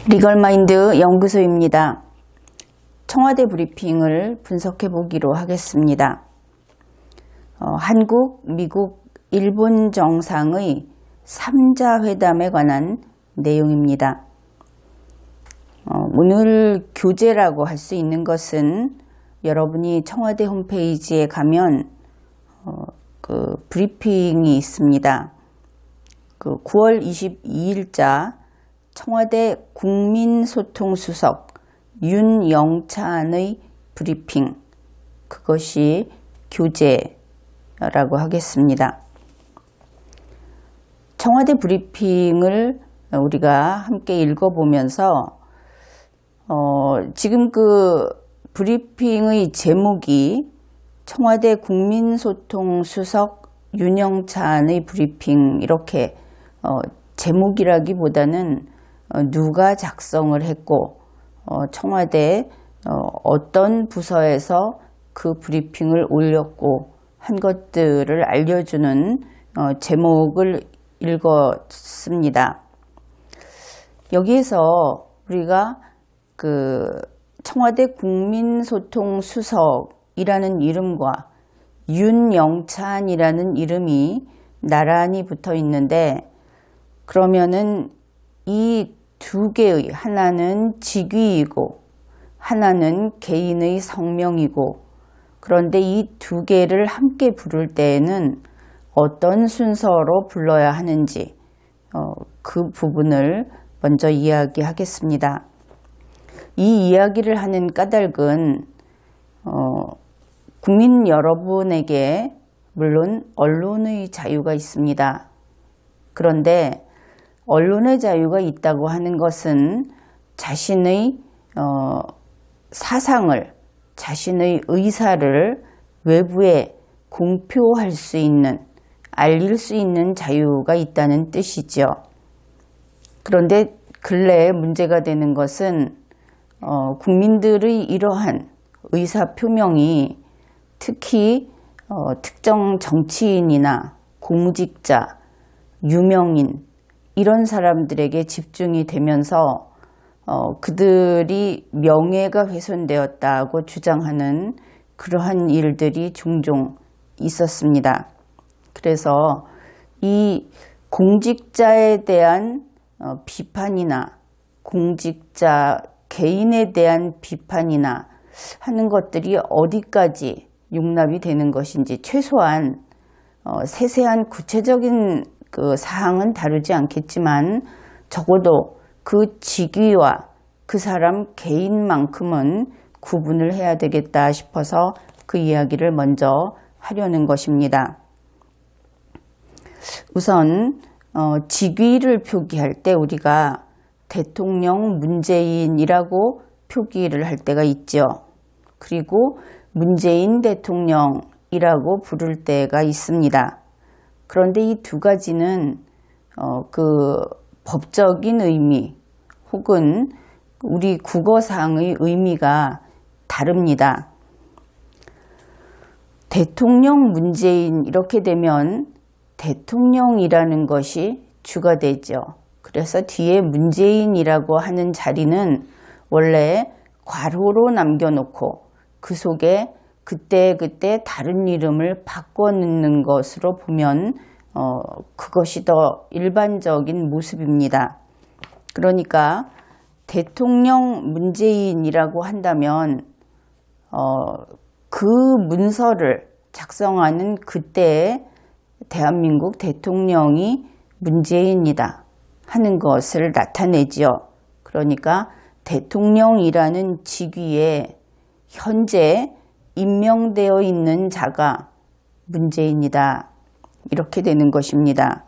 리걸마인드 연구소입니다. 청와대 브리핑을 분석해 보기로 하겠습니다. 한국, 미국, 일본 정상의 3자 회담에 관한 내용입니다. 오늘 교재라고 할 수 있는 것은 여러분이 청와대 홈페이지에 가면 그 브리핑이 있습니다. 그 9월 22일자 청와대 국민소통수석 윤영찬의 브리핑, 그것이 교재라고 하겠습니다. 청와대 브리핑을 우리가 함께 읽어보면서 지금 그 브리핑의 제목이 청와대 국민소통수석 윤영찬의 브리핑, 이렇게 제목이라기보다는 누가 작성을 했고 청와대 어떤 부서에서 그 브리핑을 올렸고 한 것들을 알려주는 제목을 읽었습니다. 여기에서 우리가 그 청와대 국민소통수석이라는 이름과 윤영찬이라는 이름이 나란히 붙어 있는데, 그러면은 이 두 개의, 하나는 직위이고 하나는 개인의 성명이고, 그런데 이 두 개를 함께 부를 때에는 어떤 순서로 불러야 하는지 그 부분을 먼저 이야기하겠습니다. 이 이야기를 하는 까닭은 국민 여러분에게 물론 언론의 자유가 있습니다. 그런데 언론의 자유가 있다고 하는 것은 자신의 사상을, 자신의 의사를 외부에 공표할 수 있는, 알릴 수 있는 자유가 있다는 뜻이죠. 그런데 근래에 문제가 되는 것은 국민들의 이러한 의사표명이 특히 특정 정치인이나 공직자, 유명인, 이런 사람들에게 집중이 되면서 그들이 명예가 훼손되었다고 주장하는 그러한 일들이 종종 있었습니다. 그래서 이 공직자에 대한 비판이나 공직자 개인에 대한 비판이나 하는 것들이 어디까지 용납이 되는 것인지, 최소한 세세한 구체적인 그 사항은 다루지 않겠지만 적어도 그 직위와 그 사람 개인만큼은 구분을 해야 되겠다 싶어서 그 이야기를 먼저 하려는 것입니다. 우선 직위를 표기할 때 우리가 대통령 문재인이라고 표기를 할 때가 있죠. 그리고 문재인 대통령이라고 부를 때가 있습니다. 그런데 이 두 가지는 그 법적인 의미 혹은 우리 국어상의 의미가 다릅니다. 대통령 문재인 이렇게 되면 대통령이라는 것이 주가 되죠. 그래서 뒤에 문재인이라고 하는 자리는 원래 괄호로 남겨놓고 그 속에 그때 다른 이름을 바꿔 넣는 것으로 보면 그것이 더 일반적인 모습입니다. 그러니까 대통령 문재인이라고 한다면 그 문서를 작성하는 그때의 대한민국 대통령이 문재인이다 하는 것을 나타내지요. 그러니까 대통령이라는 직위에 현재 임명되어 있는 자가 문재인이다, 이렇게 되는 것입니다.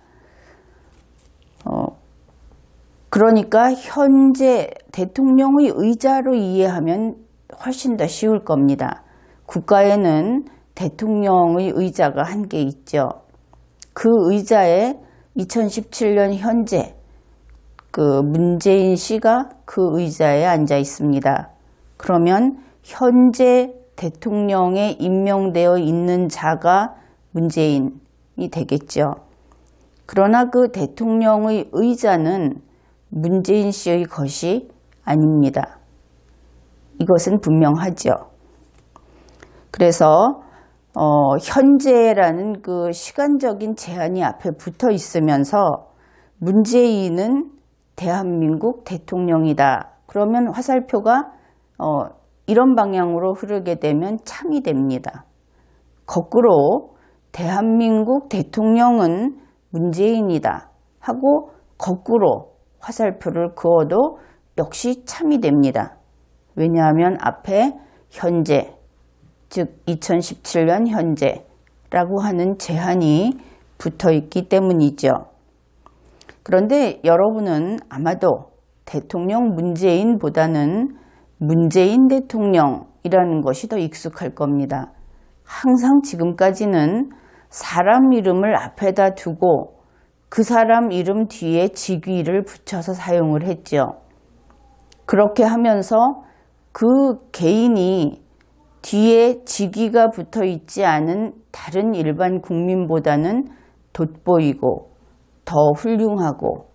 그러니까 현재 대통령의 의자로 이해하면 훨씬 더 쉬울 겁니다. 국가에는 대통령의 의자가 한 개 있죠. 그 의자에 2017년 현재 그 문재인 씨가 그 의자에 앉아 있습니다. 그러면 현재 대통령에 임명되어 있는 자가 문재인이 되겠죠. 그러나 그 대통령의 의자는 문재인 씨의 것이 아닙니다. 이것은 분명하죠. 그래서 현재라는 그 시간적인 제한이 앞에 붙어 있으면서 문재인은 대한민국 대통령이다. 그러면 화살표가 이런 방향으로 흐르게 되면 참이 됩니다. 거꾸로 대한민국 대통령은 문재인이다 하고 거꾸로 화살표를 그어도 역시 참이 됩니다. 왜냐하면 앞에 현재, 즉 2017년 현재라고 하는 제한이 붙어 있기 때문이죠. 그런데 여러분은 아마도 대통령 문재인보다는 문재인 대통령이라는 것이 더 익숙할 겁니다. 항상 지금까지는 사람 이름을 앞에다 두고 그 사람 이름 뒤에 직위를 붙여서 사용을 했죠. 그렇게 하면서 그 개인이 뒤에 직위가 붙어 있지 않은 다른 일반 국민보다는 돋보이고 더 훌륭하고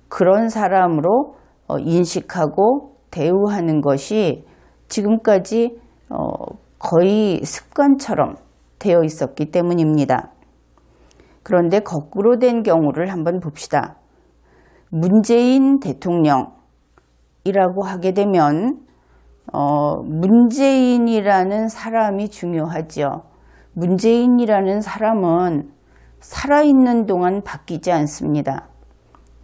그런 사람으로 인식하고 대우하는 것이 지금까지 거의 습관처럼 되어 있었기 때문입니다. 그런데 거꾸로 된 경우를 한번 봅시다. 문재인 대통령이라고 하게 되면 문재인이라는 사람이 중요하죠. 문재인이라는 사람은 살아있는 동안 바뀌지 않습니다.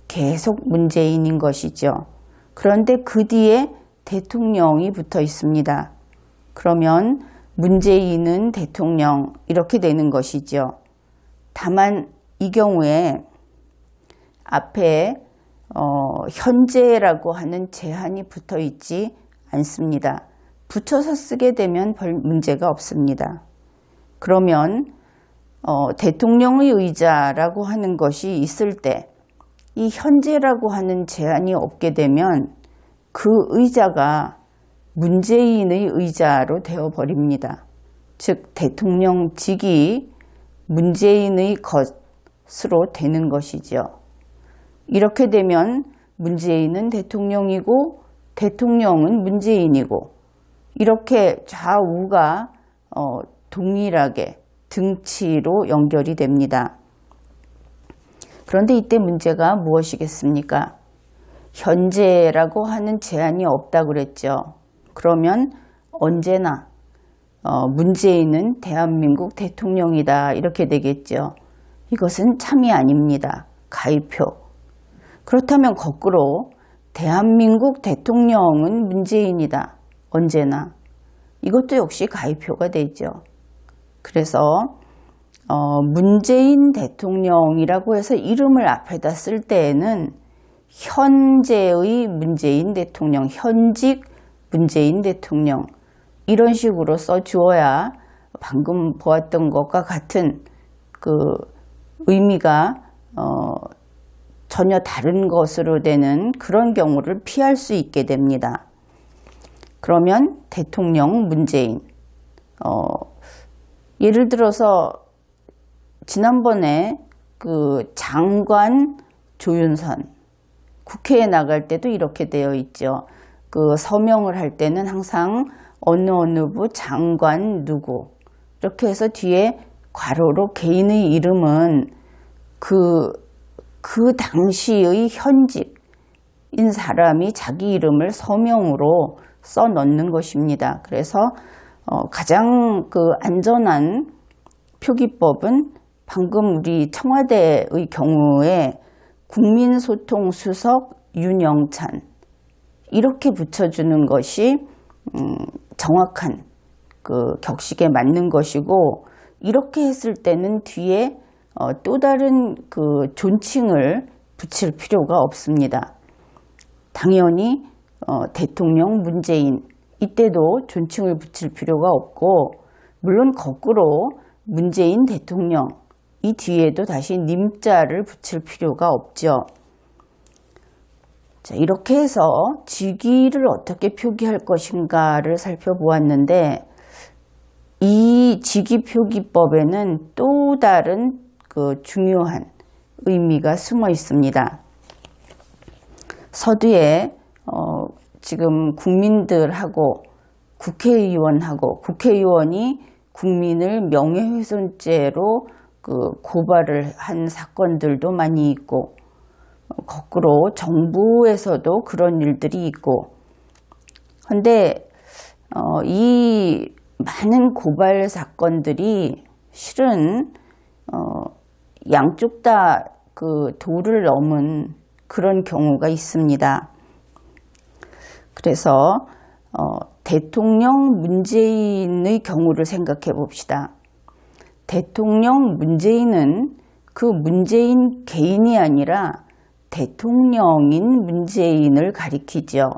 계속 문재인인 것이죠. 그런데 그 뒤에 대통령이 붙어 있습니다. 그러면 문재인은 대통령 이렇게 되는 것이죠. 다만 이 경우에 앞에 현재라고 하는 제한이 붙어 있지 않습니다. 붙여서 쓰게 되면 별 문제가 없습니다. 그러면 대통령의 의자라고 하는 것이 있을 때 이 현재라고 하는 제한이 없게 되면 그 의자가 문재인의 의자로 되어버립니다. 즉 대통령직이 문재인의 것으로 되는 것이죠. 이렇게 되면 문재인은 대통령이고 대통령은 문재인이고 이렇게 좌우가 동일하게 등치로 연결이 됩니다. 그런데 이때 문제가 무엇이겠습니까? 현재라고 하는 제한이 없다고 그랬죠. 그러면 언제나 문재인은 대한민국 대통령이다 이렇게 되겠죠. 이것은 참이 아닙니다. 가위표. 그렇다면 거꾸로 대한민국 대통령은 문재인이다. 언제나. 이것도 역시 가위표가 되죠. 그래서 문재인 대통령이라고 해서 이름을 앞에다 쓸 때에는 현재의 문재인 대통령, 현직 문재인 대통령 이런 식으로 써주어야 방금 보았던 것과 같은 그 의미가 전혀 다른 것으로 되는 그런 경우를 피할 수 있게 됩니다. 그러면 대통령 문재인 예를 들어서 지난번에 그 장관 조윤선 국회에 나갈 때도 이렇게 되어 있죠. 그 서명을 할 때는 항상 어느 부 장관 누구 이렇게 해서 뒤에 괄호로 개인의 이름은 그 당시의 현직인 사람이 자기 이름을 서명으로 써 넣는 것입니다. 그래서 가장 그 안전한 표기법은 방금 우리 청와대의 경우에 국민소통수석 윤영찬 이렇게 붙여주는 것이 정확한 그 격식에 맞는 것이고 이렇게 했을 때는 뒤에 또 다른 그 존칭을 붙일 필요가 없습니다. 당연히 대통령 문재인 이때도 존칭을 붙일 필요가 없고 물론 거꾸로 문재인 대통령 이 뒤에도 다시 님자를 붙일 필요가 없죠. 자, 이렇게 해서 직위를 어떻게 표기할 것인가를 살펴보았는데 이 직위 표기법에는 또 다른 그 중요한 의미가 숨어 있습니다. 서두에 지금 국민들하고 국회의원이 국민을 명예훼손죄로 고발을 한 사건들도 많이 있고, 거꾸로 정부에서도 그런 일들이 있고, 근데 이 많은 고발 사건들이 실은 양쪽 다 도를 넘은 그런 경우가 있습니다. 그래서 대통령 문재인의 경우를 생각해 봅시다. 대통령 문재인은 그 문재인 개인이 아니라 대통령인 문재인을 가리키죠.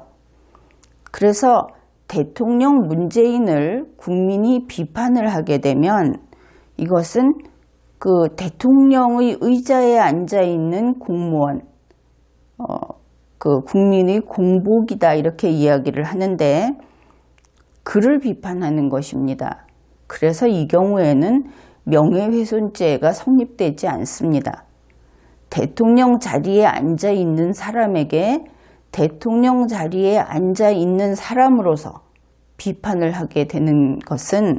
그래서 대통령 문재인을 국민이 비판을 하게 되면 이것은 그 대통령의 의자에 앉아 있는 공무원, 그 국민의 공복이다 이렇게 이야기를 하는데, 그를 비판하는 것입니다. 그래서 이 경우에는 명예훼손죄가 성립되지 않습니다. 대통령 자리에 앉아 있는 사람에게 대통령 자리에 앉아 있는 사람으로서 비판을 하게 되는 것은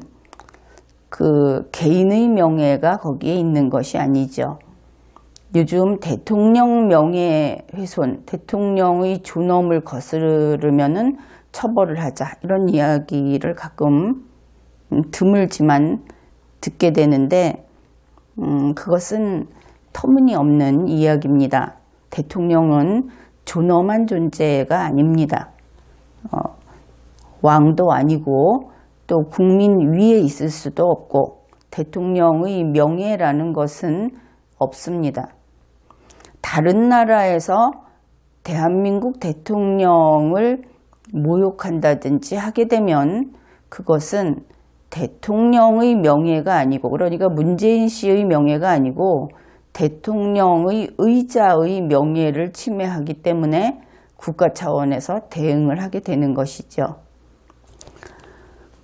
그 개인의 명예가 거기에 있는 것이 아니죠. 요즘 대통령 명예훼손, 대통령의 존엄을 거스르면은 처벌을 하자, 이런 이야기를 가끔 드물지만 듣게 되는데, 그것은 터무니없는 이야기입니다. 대통령은 존엄한 존재가 아닙니다. 왕도 아니고 또 국민 위에 있을 수도 없고 대통령의 명예라는 것은 없습니다. 다른 나라에서 대한민국 대통령을 모욕한다든지 하게 되면 그것은 대통령의 명예가 아니고, 그러니까 문재인 씨의 명예가 아니고 대통령의 의자의 명예를 침해하기 때문에 국가 차원에서 대응을 하게 되는 것이죠.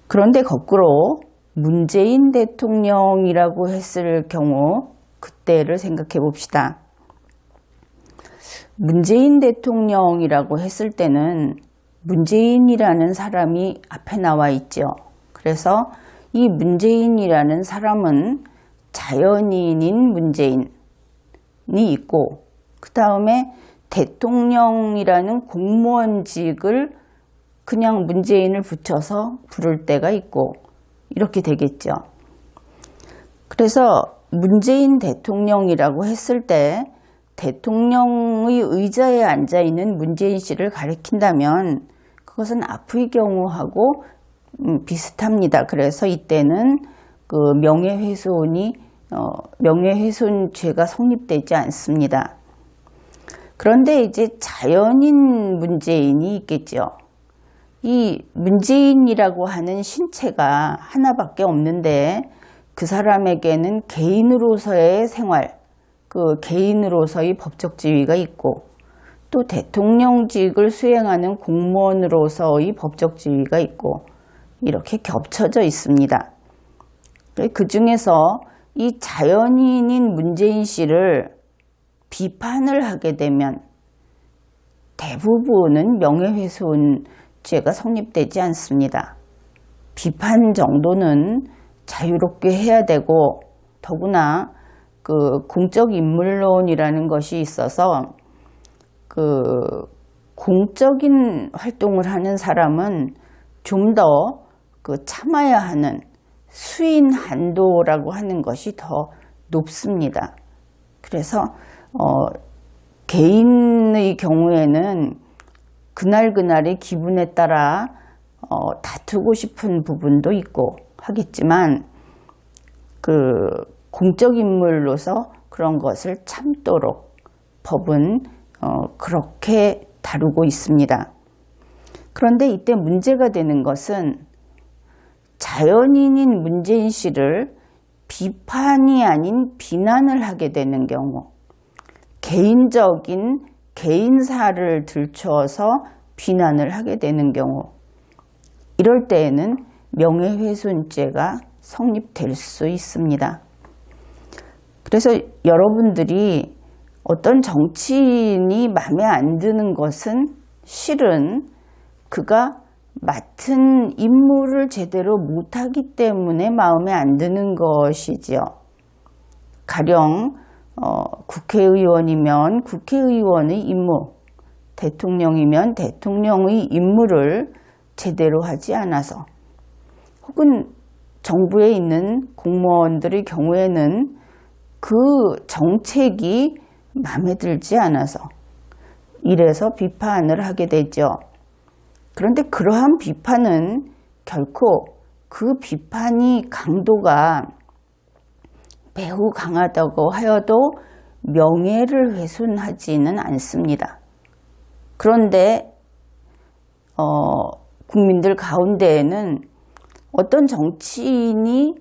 그런데 거꾸로 문재인 대통령이라고 했을 경우 그때를 생각해 봅시다. 문재인 대통령이라고 했을 때는 문재인이라는 사람이 앞에 나와 있죠. 그래서 이 문재인이라는 사람은 자연인인 문재인이 있고, 그 다음에 대통령이라는 공무원직을 그냥 문재인을 붙여서 부를 때가 있고, 이렇게 되겠죠. 그래서 문재인 대통령이라고 했을 때 대통령의 의자에 앉아있는 문재인 씨를 가리킨다면 그것은 앞의 경우하고 비슷합니다. 그래서 이때는 그 명예훼손죄가 성립되지 않습니다. 그런데 이제 자연인 문재인이 있겠죠. 이 문재인이라고 하는 신체가 하나밖에 없는데 그 사람에게는 개인으로서의 생활, 그 개인으로서의 법적 지위가 있고 또 대통령직을 수행하는 공무원으로서의 법적 지위가 있고 이렇게 겹쳐져 있습니다. 그 중에서 이 자연인인 문재인 씨를 비판을 하게 되면 대부분은 명예훼손죄가 성립되지 않습니다. 비판 정도는 자유롭게 해야 되고, 더구나 그 공적 인물론이라는 것이 있어서 그 공적인 활동을 하는 사람은 좀 더 그 참아야 하는 수인 한도라고 하는 것이 더 높습니다. 그래서 개인의 경우에는 그날그날의 기분에 따라 다투고 싶은 부분도 있고 하겠지만 그 공적 인물로서 그런 것을 참도록 법은 그렇게 다루고 있습니다. 그런데 이때 문제가 되는 것은 자연인인 문재인 씨를 비판이 아닌 비난을 하게 되는 경우, 개인적인 개인사를 들춰서 비난을 하게 되는 경우, 이럴 때에는 명예훼손죄가 성립될 수 있습니다. 그래서 여러분들이 어떤 정치인이 마음에 안 드는 것은 실은 그가 맡은 임무를 제대로 못하기 때문에 마음에 안 드는 것이지요. 가령 국회의원이면 국회의원의 임무, 대통령이면 대통령의 임무를 제대로 하지 않아서, 혹은 정부에 있는 공무원들의 경우에는 그 정책이 마음에 들지 않아서 이래서 비판을 하게 되죠. 그런데 그러한 비판은 결코 그 비판이 강도가 매우 강하다고 하여도 명예를 훼손하지는 않습니다. 그런데 국민들 가운데에는 어떤 정치인이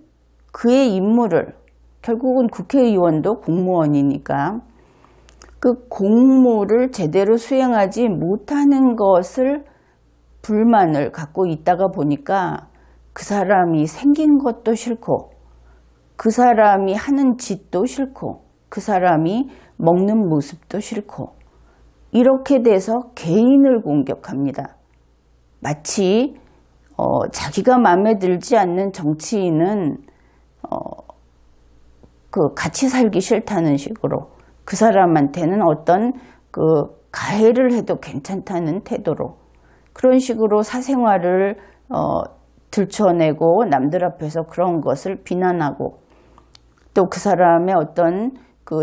그의 임무를, 결국은 국회의원도 공무원이니까 그 공무를 제대로 수행하지 못하는 것을 불만을 갖고 있다가 보니까 그 사람이 생긴 것도 싫고, 그 사람이 하는 짓도 싫고, 그 사람이 먹는 모습도 싫고, 이렇게 돼서 개인을 공격합니다. 마치 자기가 마음에 들지 않는 정치인은 같이 살기 싫다는 식으로, 그 사람한테는 어떤 가해를 해도 괜찮다는 태도로, 그런 식으로 사생활을 들춰내고 남들 앞에서 그런 것을 비난하고, 또 그 사람의 어떤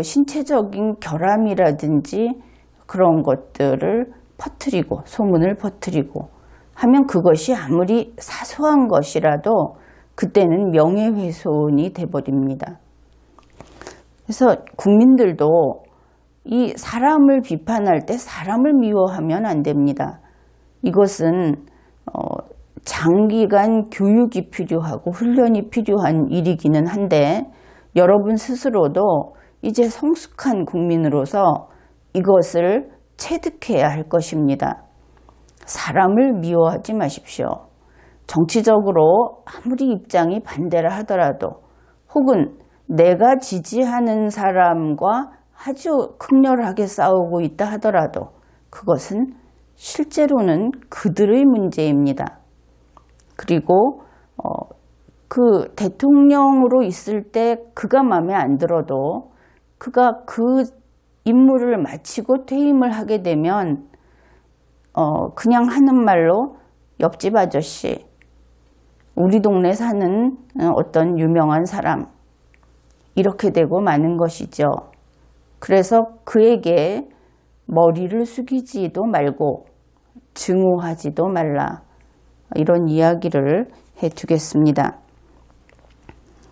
신체적인 결함이라든지 그런 것들을 퍼뜨리고, 소문을 퍼뜨리고 하면 그것이 아무리 사소한 것이라도 그때는 명예훼손이 돼버립니다. 그래서 국민들도 이 사람을 비판할 때 사람을 미워하면 안 됩니다. 이것은 장기간 교육이 필요하고 훈련이 필요한 일이기는 한데, 여러분 스스로도 이제 성숙한 국민으로서 이것을 체득해야 할 것입니다. 사람을 미워하지 마십시오. 정치적으로 아무리 입장이 반대를 하더라도, 혹은 내가 지지하는 사람과 아주 극렬하게 싸우고 있다 하더라도 그것은 실제로는 그들의 문제입니다. 그리고 그 대통령으로 있을 때 그가 마음에 안 들어도 그가 그 임무를 마치고 퇴임을 하게 되면 그냥 하는 말로 옆집 아저씨, 우리 동네 사는 어떤 유명한 사람, 이렇게 되고 마는 것이죠. 그래서 그에게 머리를 숙이지도 말고 증오하지도 말라, 이런 이야기를 해두겠습니다.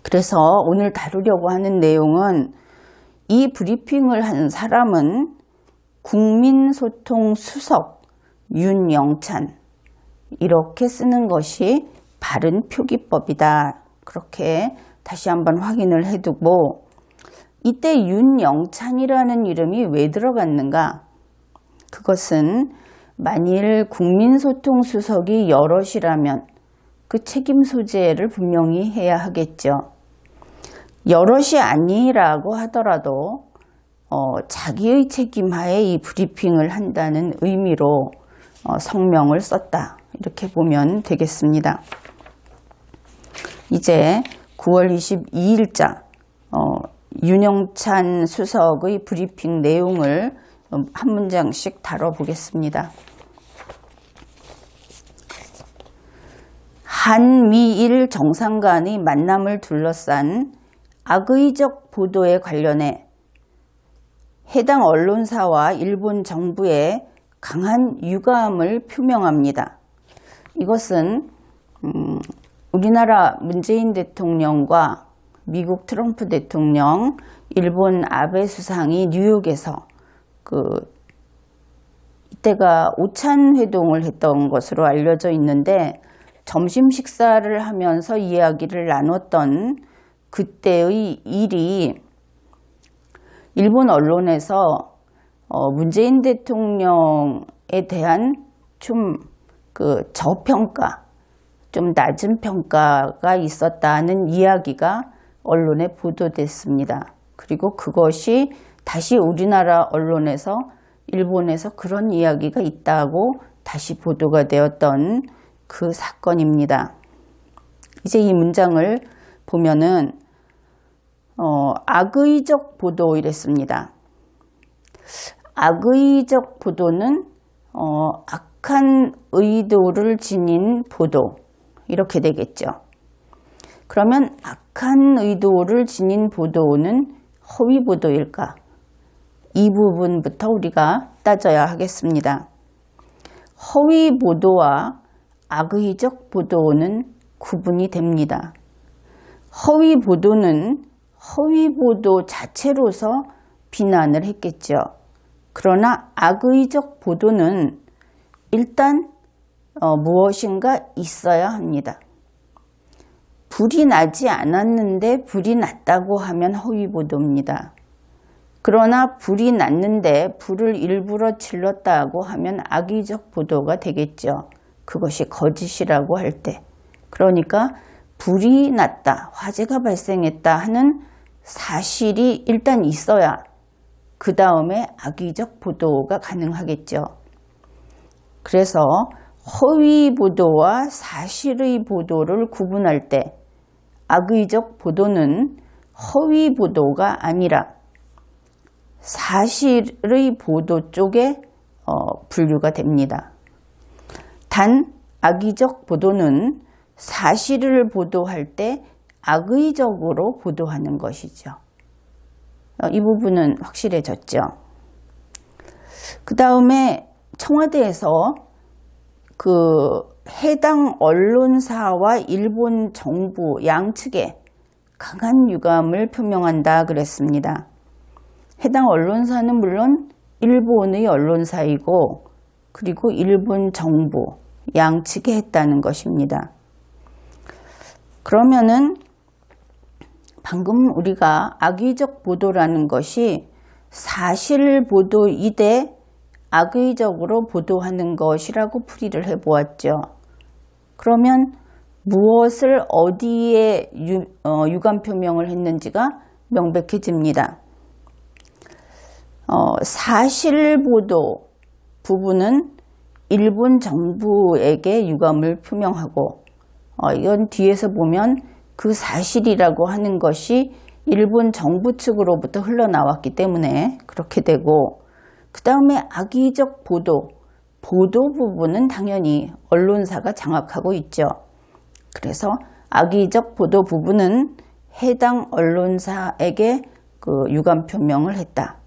그래서 오늘 다루려고 하는 내용은, 이 브리핑을 한 사람은 국민소통수석 윤영찬, 이렇게 쓰는 것이 바른 표기법이다. 그렇게 다시 한번 확인을 해두고, 이때 윤영찬이라는 이름이 왜 들어갔는가? 그것은 만일 국민소통수석이 여럿이라면 그 책임 소재를 분명히 해야 하겠죠. 여럿이 아니라고 하더라도 자기의 책임하에 이 브리핑을 한다는 의미로 성명을 썼다, 이렇게 보면 되겠습니다. 이제 9월 22일자 윤영찬 수석의 브리핑 내용을 한 문장씩 다뤄보겠습니다. 한미일 정상 간의 만남을 둘러싼 악의적 보도에 관련해 해당 언론사와 일본 정부에 강한 유감을 표명합니다. 이것은 우리나라 문재인 대통령과 미국 트럼프 대통령, 일본 아베 수상이 뉴욕에서 이때가 오찬 회동을 했던 것으로 알려져 있는데, 점심 식사를 하면서 이야기를 나눴던 그때의 일이 일본 언론에서 문재인 대통령에 대한 좀 저평가, 좀 낮은 평가가 있었다는 이야기가 언론에 보도됐습니다. 그리고 그것이 다시 우리나라 언론에서 일본에서 그런 이야기가 있다고 다시 보도가 되었던 그 사건입니다. 이제 이 문장을 보면은 악의적 보도 이랬습니다. 악의적 보도는 악한 의도를 지닌 보도 이렇게 되겠죠. 그러면 악한 의도를 지닌 보도는 허위 보도일까? 이 부분부터 우리가 따져야 하겠습니다. 허위 보도와 악의적 보도는 구분이 됩니다. 허위 보도는 허위 보도 자체로서 비난을 했겠죠. 그러나 악의적 보도는 일단 무엇인가 있어야 합니다. 불이 나지 않았는데 불이 났다고 하면 허위 보도입니다. 그러나 불이 났는데 불을 일부러 질렀다고 하면 악의적 보도가 되겠죠. 그것이 거짓이라고 할 때. 그러니까 불이 났다, 화재가 발생했다 하는 사실이 일단 있어야 그 다음에 악의적 보도가 가능하겠죠. 그래서 허위 보도와 사실의 보도를 구분할 때 악의적 보도는 허위 보도가 아니라 사실의 보도 쪽에 분류가 됩니다. 단 악의적 보도는 사실을 보도할 때 악의적으로 보도하는 것이죠. 이 부분은 확실해졌죠. 그 다음에 청와대에서 그 해당 언론사와 일본 정부 양측에 강한 유감을 표명한다 그랬습니다. 해당 언론사는 물론 일본의 언론사이고 그리고 일본 정부 양측에 했다는 것입니다. 그러면은 방금 우리가 악의적 보도라는 것이 사실 보도이되 악의적으로 보도하는 것이라고 풀이를 해보았죠. 그러면 무엇을 어디에 유감 표명을 했는지가 명백해집니다. 사실 보도 부분은 일본 정부에게 유감을 표명하고 이건 뒤에서 보면 그 사실이라고 하는 것이 일본 정부 측으로부터 흘러나왔기 때문에 그렇게 되고 그 다음에 악의적 보도 부분은 당연히 언론사가 장악하고 있죠. 그래서 악의적 보도 부분은 해당 언론사에게 그 유감 표명을 했다.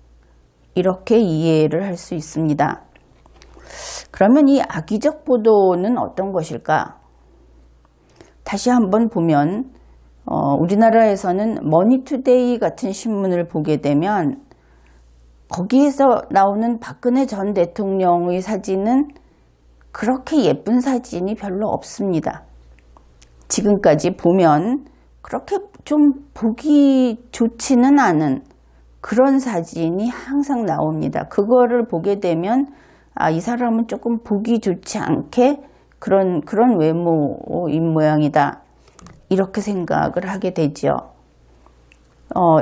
이렇게 이해를 할 수 있습니다. 그러면 이 악의적 보도는 어떤 것일까? 다시 한번 보면 우리나라에서는 머니투데이 같은 신문을 보게 되면 거기에서 나오는 박근혜 전 대통령의 사진은 그렇게 예쁜 사진이 별로 없습니다. 지금까지 보면 그렇게 좀 보기 좋지는 않은 그런 사진이 항상 나옵니다. 그거를 보게 되면 이 사람은 조금 보기 좋지 않게 그런 외모인 모양이다. 이렇게 생각을 하게 되죠.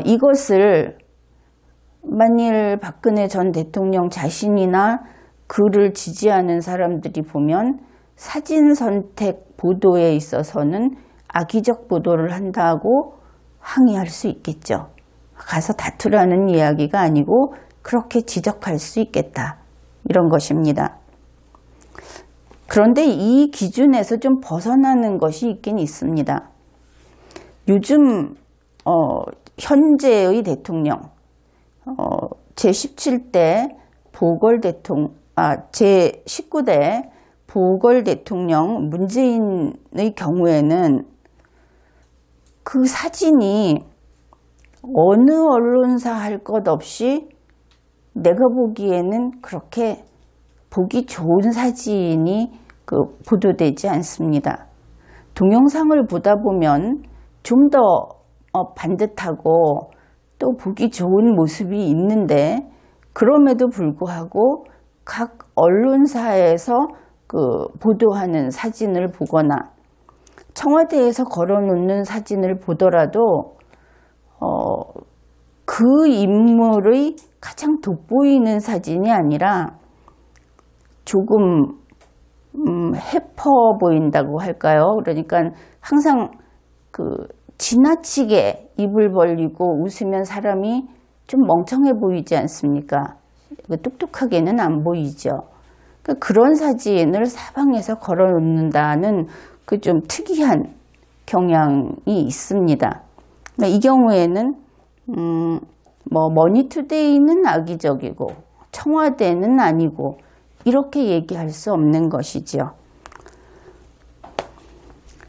이것을 만일 박근혜 전 대통령 자신이나 그를 지지하는 사람들이 보면 사진 선택 보도에 있어서는 악의적 보도를 한다고 항의할 수 있겠죠. 가서 다투라는 이야기가 아니고 그렇게 지적할 수 있겠다. 이런 것입니다. 그런데 이 기준에서 좀 벗어나는 것이 있긴 있습니다. 요즘 현재의 대통령 제17대 제19대 보궐 대통령 문재인의 경우에는 그 사진이 어느 언론사 할 것 없이 내가 보기에는 그렇게 보기 좋은 사진이 보도되지 않습니다. 동영상을 보다 보면 좀 더 반듯하고 또 보기 좋은 모습이 있는데 그럼에도 불구하고 각 언론사에서 보도하는 사진을 보거나 청와대에서 걸어놓는 사진을 보더라도 그 인물의 가장 돋보이는 사진이 아니라 조금 해퍼 보인다고 할까요? 그러니까 항상 지나치게 입을 벌리고 웃으면 사람이 좀 멍청해 보이지 않습니까? 똑똑하게는 안 보이죠. 그런 사진을 사방에서 걸어 놓는다는 그 좀 특이한 경향이 있습니다. 이 경우에는 머니투데이는 악의적이고 청와대는 아니고 이렇게 얘기할 수 없는 것이죠.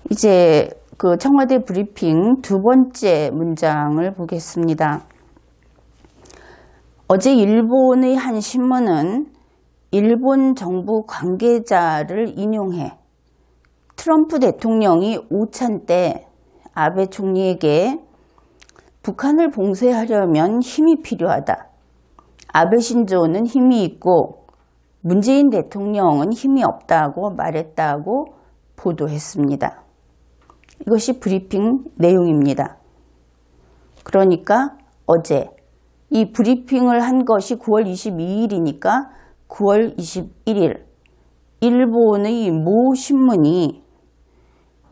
이제 그 청와대 브리핑 두 번째 문장을 보겠습니다. 어제 일본의 한 신문은 일본 정부 관계자를 인용해 트럼프 대통령이 오찬 때 아베 총리에게 북한을 봉쇄하려면 힘이 필요하다. 아베 신조는 힘이 있고 문재인 대통령은 힘이 없다고 말했다고 보도했습니다. 이것이 브리핑 내용입니다. 그러니까 어제 이 브리핑을 한 것이 9월 22일이니까 9월 21일 일본의 모 신문이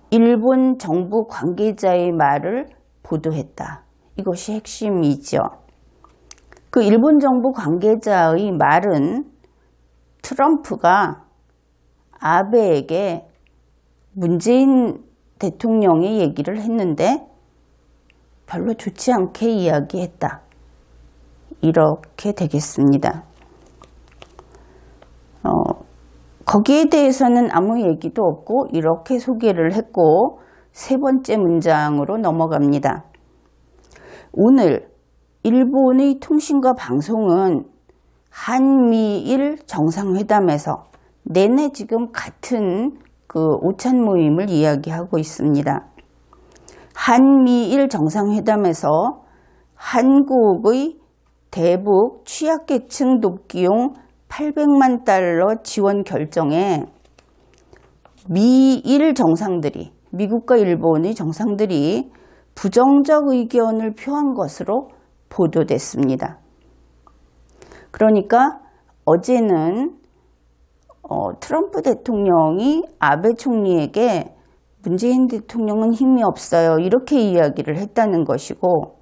일본 정부 관계자의 말을 보도했다. 이것이 핵심이죠. 그 일본 정부 관계자의 말은 트럼프가 아베에게 문재인 대통령의 얘기를 했는데 별로 좋지 않게 이야기했다. 이렇게 되겠습니다. 거기에 대해서는 아무 얘기도 없고 이렇게 소개를 했고 세 번째 문장으로 넘어갑니다. 오늘 일본의 통신과 방송은 한미일 정상회담에서 내내 지금 같은 그 오찬 모임을 이야기하고 있습니다. 한미일 정상회담에서 한국의 대북 취약계층 돕기용 800만 달러 지원 결정에 미일 정상들이, 미국과 일본의 정상들이 부정적 의견을 표한 것으로 보도됐습니다. 그러니까 어제는 트럼프 대통령이 아베 총리에게 문재인 대통령은 힘이 없어요. 이렇게 이야기를 했다는 것이고,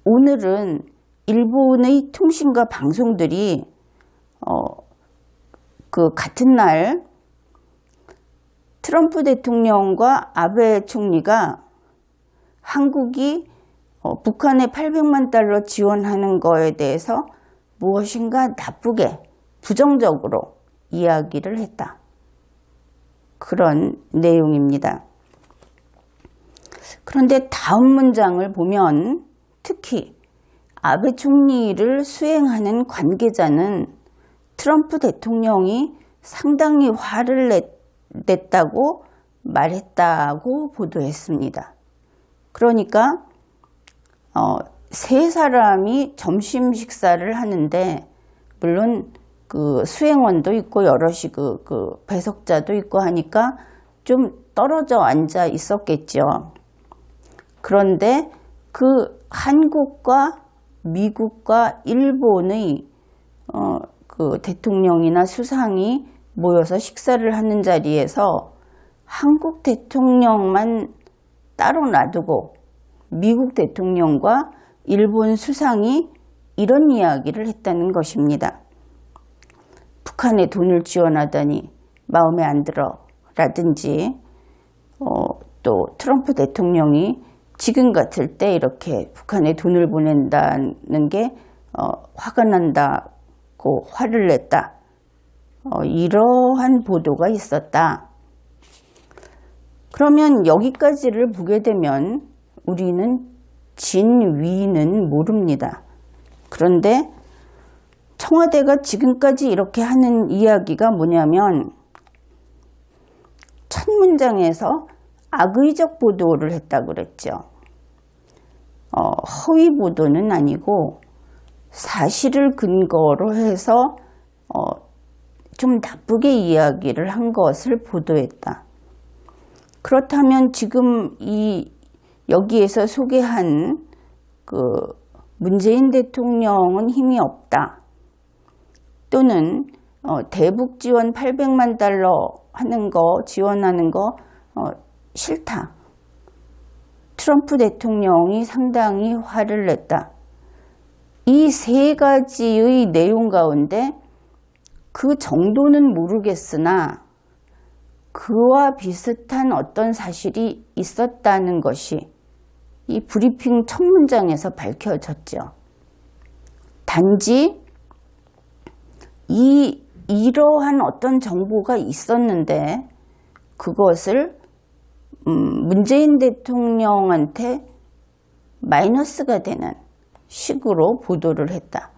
오늘은 일본의 통신과 방송들이 그 같은 날 트럼프 대통령과 아베 총리가 한국이 북한에 800만 달러 지원하는 거에 대해서 무엇인가 나쁘게 부정적으로 이야기를 했다. 그런 내용입니다. 그런데 다음 문장을 보면 특히 아베 총리를 수행하는 관계자는 트럼프 대통령이 상당히 화를 냈다고 말했다고 보도했습니다. 그러니까 세 사람이 점심 식사를 하는데 물론 그 수행원도 있고 여럿이 그 배석자도 있고 하니까 좀 떨어져 앉아 있었겠죠. 그런데 그 한국과 미국과 일본의 그 대통령이나 수상이 모여서 식사를 하는 자리에서 한국 대통령만 따로 놔두고 미국 대통령과 일본 수상이 이런 이야기를 했다는 것입니다. 북한에 돈을 지원하다니 마음에 안 들어 라든지 또 트럼프 대통령이 지금 같을 때 이렇게 북한에 돈을 보낸다는 게 화가 난다고 화를 냈다. 이러한 보도가 있었다. 그러면 여기까지를 보게 되면 우리는 진위는 모릅니다. 그런데 청와대가 지금까지 이렇게 하는 이야기가 뭐냐면 첫 문장에서 악의적 보도를 했다고 그랬죠. 허위 보도는 아니고 사실을 근거로 해서 좀 나쁘게 이야기를 한 것을 보도했다. 그렇다면 지금 여기에서 소개한 그 문재인 대통령은 힘이 없다. 또는 대북 지원 800만 달러 하는 거, 지원하는 거 싫다. 트럼프 대통령이 상당히 화를 냈다. 이 세 가지의 내용 가운데 그 정도는 모르겠으나 그와 비슷한 어떤 사실이 있었다는 것이 이 브리핑 첫 문장에서 밝혀졌죠. 단지 이러한 어떤 정보가 있었는데 그것을 문재인 대통령한테 마이너스가 되는 식으로 보도를 했다.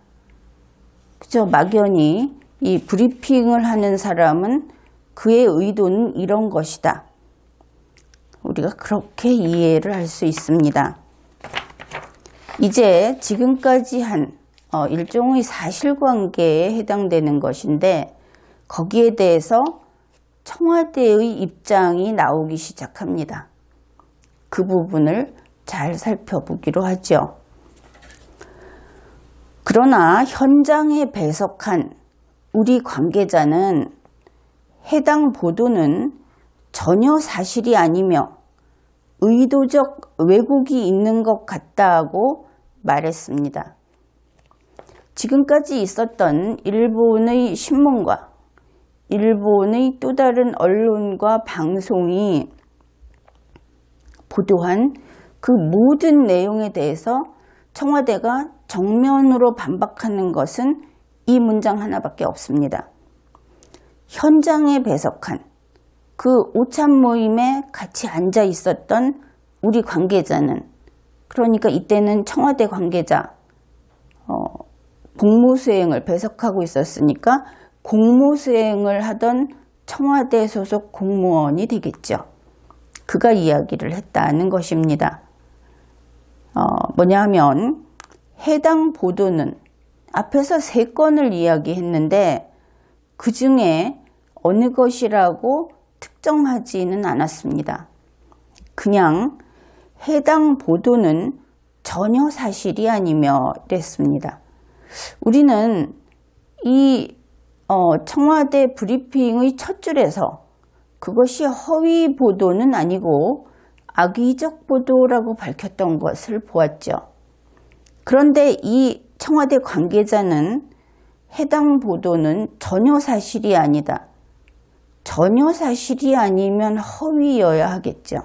그죠? 막연히 이 브리핑을 하는 사람은 그의 의도는 이런 것이다. 우리가 그렇게 이해를 할 수 있습니다. 이제 지금까지 한 일종의 사실관계에 해당되는 것인데 거기에 대해서 청와대의 입장이 나오기 시작합니다. 그 부분을 잘 살펴보기로 하죠. 그러나 현장에 배석한 우리 관계자는 해당 보도는 전혀 사실이 아니며 의도적 왜곡이 있는 것 같다고 말했습니다. 지금까지 있었던 일본의 신문과 일본의 또 다른 언론과 방송이 보도한 그 모든 내용에 대해서 청와대가 정면으로 반박하는 것은 이 문장 하나밖에 없습니다. 현장에 배석한 그 오찬 모임에 같이 앉아 있었던 우리 관계자는, 그러니까 이때는 청와대 관계자, 공무수행을 배석하고 있었으니까 공무수행을 하던 청와대 소속 공무원이 되겠죠. 그가 이야기를 했다는 것입니다. 뭐냐 하면 해당 보도는 앞에서 3건을 이야기했는데 그 중에 어느 것이라고 특정하지는 않았습니다. 그냥 해당 보도는 전혀 사실이 아니며 이랬습니다. 우리는 이 청와대 브리핑의 첫 줄에서 그것이 허위 보도는 아니고 악의적 보도라고 밝혔던 것을 보았죠. 그런데 이 청와대 관계자는 해당 보도는 전혀 사실이 아니다. 전혀 사실이 아니면 허위여야 하겠죠.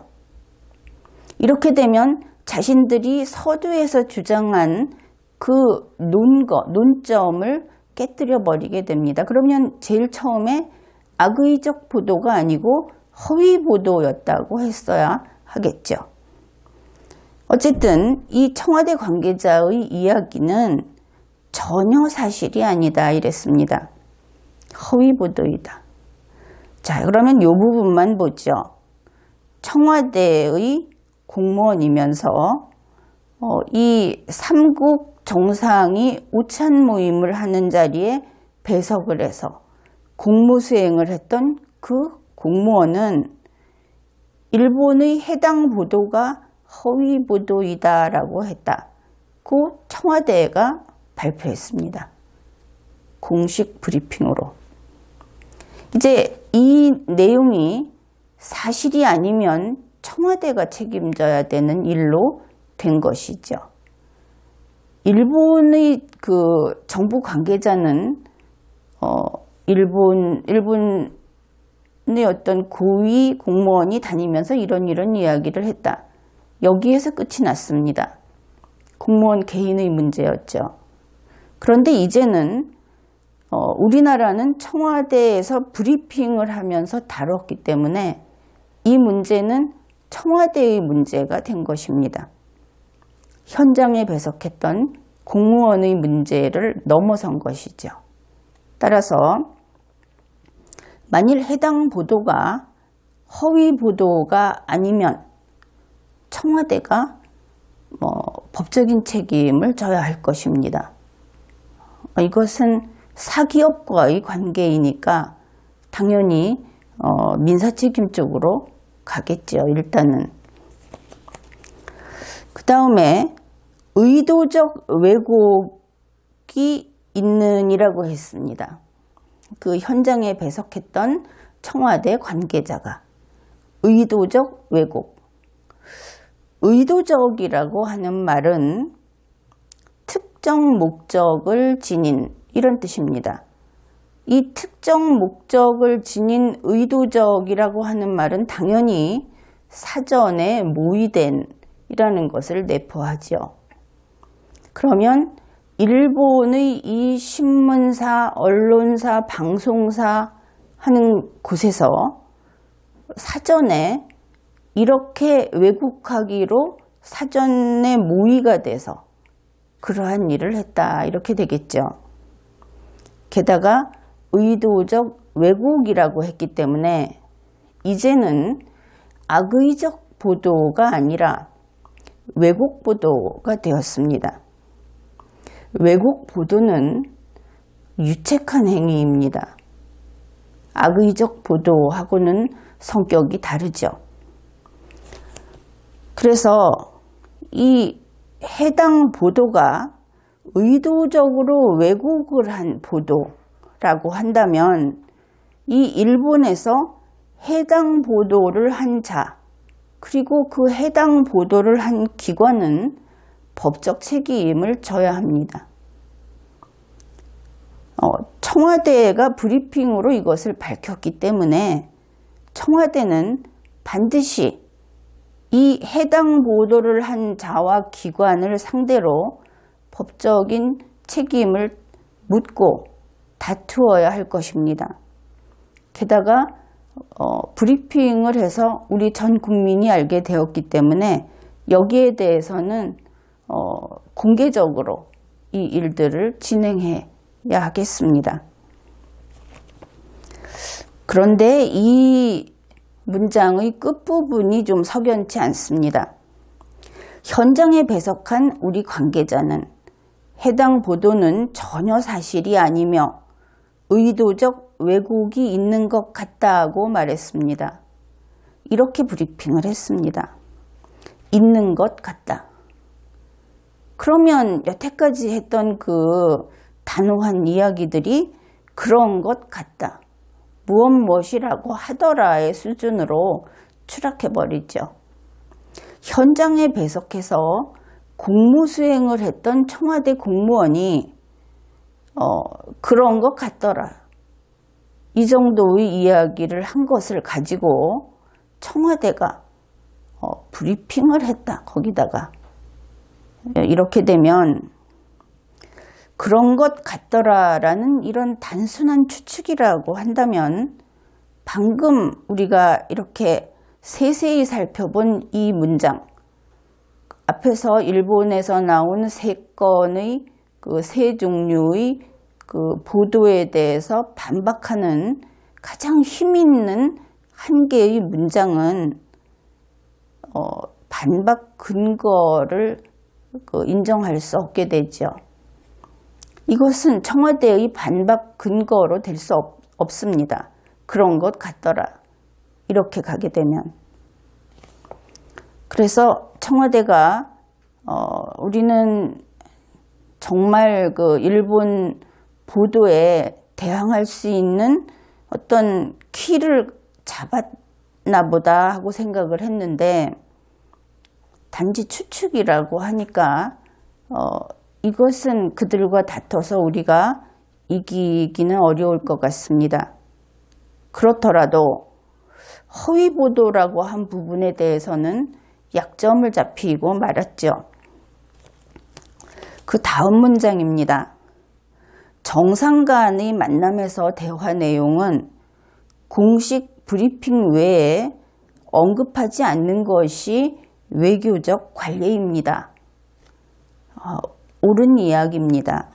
이렇게 되면 자신들이 서두에서 주장한 그 논점을 깨뜨려 버리게 됩니다. 그러면 제일 처음에 악의적 보도가 아니고 허위 보도였다고 했어야 하겠죠. 어쨌든 이 청와대 관계자의 이야기는 전혀 사실이 아니다 이랬습니다. 허위 보도이다. 자, 그러면 이 부분만 보죠. 청와대의 공무원이면서 이 삼국 정상이 오찬 모임을 하는 자리에 배석을 해서 공무수행을 했던 그 공무원은 일본의 해당 보도가 허위 보도이다라고 했다고 청와대가 발표했습니다. 공식 브리핑으로. 이제 이 내용이 사실이 아니면 청와대가 책임져야 되는 일로 된 것이죠. 일본의 그 정부 관계자는 일본의 어떤 고위 공무원이 다니면서 이런 이야기를 했다. 여기에서 끝이 났습니다. 공무원 개인의 문제였죠. 그런데 이제는 우리나라는 청와대에서 브리핑을 하면서 다뤘기 때문에 이 문제는 청와대의 문제가 된 것입니다. 현장에 배석했던 공무원의 문제를 넘어선 것이죠. 따라서 만일 해당 보도가 허위 보도가 아니면 청와대가 법적인 책임을 져야 할 것입니다. 이것은 사기업과의 관계이니까 당연히 민사책임 쪽으로 가겠죠. 일단은. 그 다음에 의도적 왜곡이 있는이라고 했습니다. 그 현장에 배석했던 청와대 관계자가 의도적 왜곡. 의도적이라고 하는 말은 특정 목적을 지닌 이런 뜻입니다. 이 특정 목적을 지닌 의도적이라고 하는 말은 당연히 사전에 모의된 이라는 것을 내포하죠. 그러면 일본의 이 신문사, 언론사, 방송사 하는 곳에서 사전에 이렇게 왜곡하기로 사전에 모의가 돼서 그러한 일을 했다 이렇게 되겠죠. 게다가 의도적 왜곡이라고 했기 때문에 이제는 악의적 보도가 아니라 왜곡 보도가 되었습니다. 왜곡 보도는 유책한 행위입니다. 악의적 보도하고는 성격이 다르죠. 그래서 이 해당 보도가 의도적으로 왜곡을 한 보도라고 한다면 이 일본에서 해당 보도를 한 자, 그리고 그 해당 보도를 한 기관은 법적 책임을 져야 합니다. 청와대가 브리핑으로 이것을 밝혔기 때문에 청와대는 반드시 이 해당 보도를 한 자와 기관을 상대로 법적인 책임을 묻고 다투어야 할 것입니다. 게다가 브리핑을 해서 우리 전 국민이 알게 되었기 때문에 여기에 대해서는 공개적으로 이 일들을 진행해야 하겠습니다. 그런데 이 문장의 끝부분이 좀 석연치 않습니다. 현장에 배석한 우리 관계자는 해당 보도는 전혀 사실이 아니며 의도적 왜곡이 있는 것 같다고 말했습니다. 이렇게 브리핑을 했습니다. 있는 것 같다. 그러면 여태까지 했던 그 단호한 이야기들이 그런 것 같다. 무엇이라고 하더라의 수준으로 추락해버리죠. 현장에 배석해서 공무수행을 했던 청와대 공무원이 그런 것 같더라. 이 정도의 이야기를 한 것을 가지고 청와대가 브리핑을 했다. 거기다가 이렇게 되면 그런 것 같더라라는 이런 단순한 추측이라고 한다면 방금 우리가 이렇게 세세히 살펴본 이 문장 앞에서 일본에서 나온 세 건의 그 세 종류의 그 보도에 대해서 반박하는 가장 힘 있는 한 개의 문장은 반박 근거를 인정할 수 없게 되죠. 이것은 청와대의 반박 근거로 될 수 없습니다. 그런 것 같더라. 이렇게 가게 되면. 그래서 청와대가 우리는 정말 그 일본 보도에 대항할 수 있는 어떤 키를 잡았나 보다 하고 생각을 했는데 단지 추측이라고 하니까 이것은 그들과 다퉈서 우리가 이기기는 어려울 것 같습니다. 그렇더라도 허위 보도라고 한 부분에 대해서는 약점을 잡히고 말았죠. 그 다음 문장입니다. 정상 간의 만남에서 대화 내용은 공식 브리핑 외에 언급하지 않는 것이 외교적 관례입니다. 옳은 이야기입니다.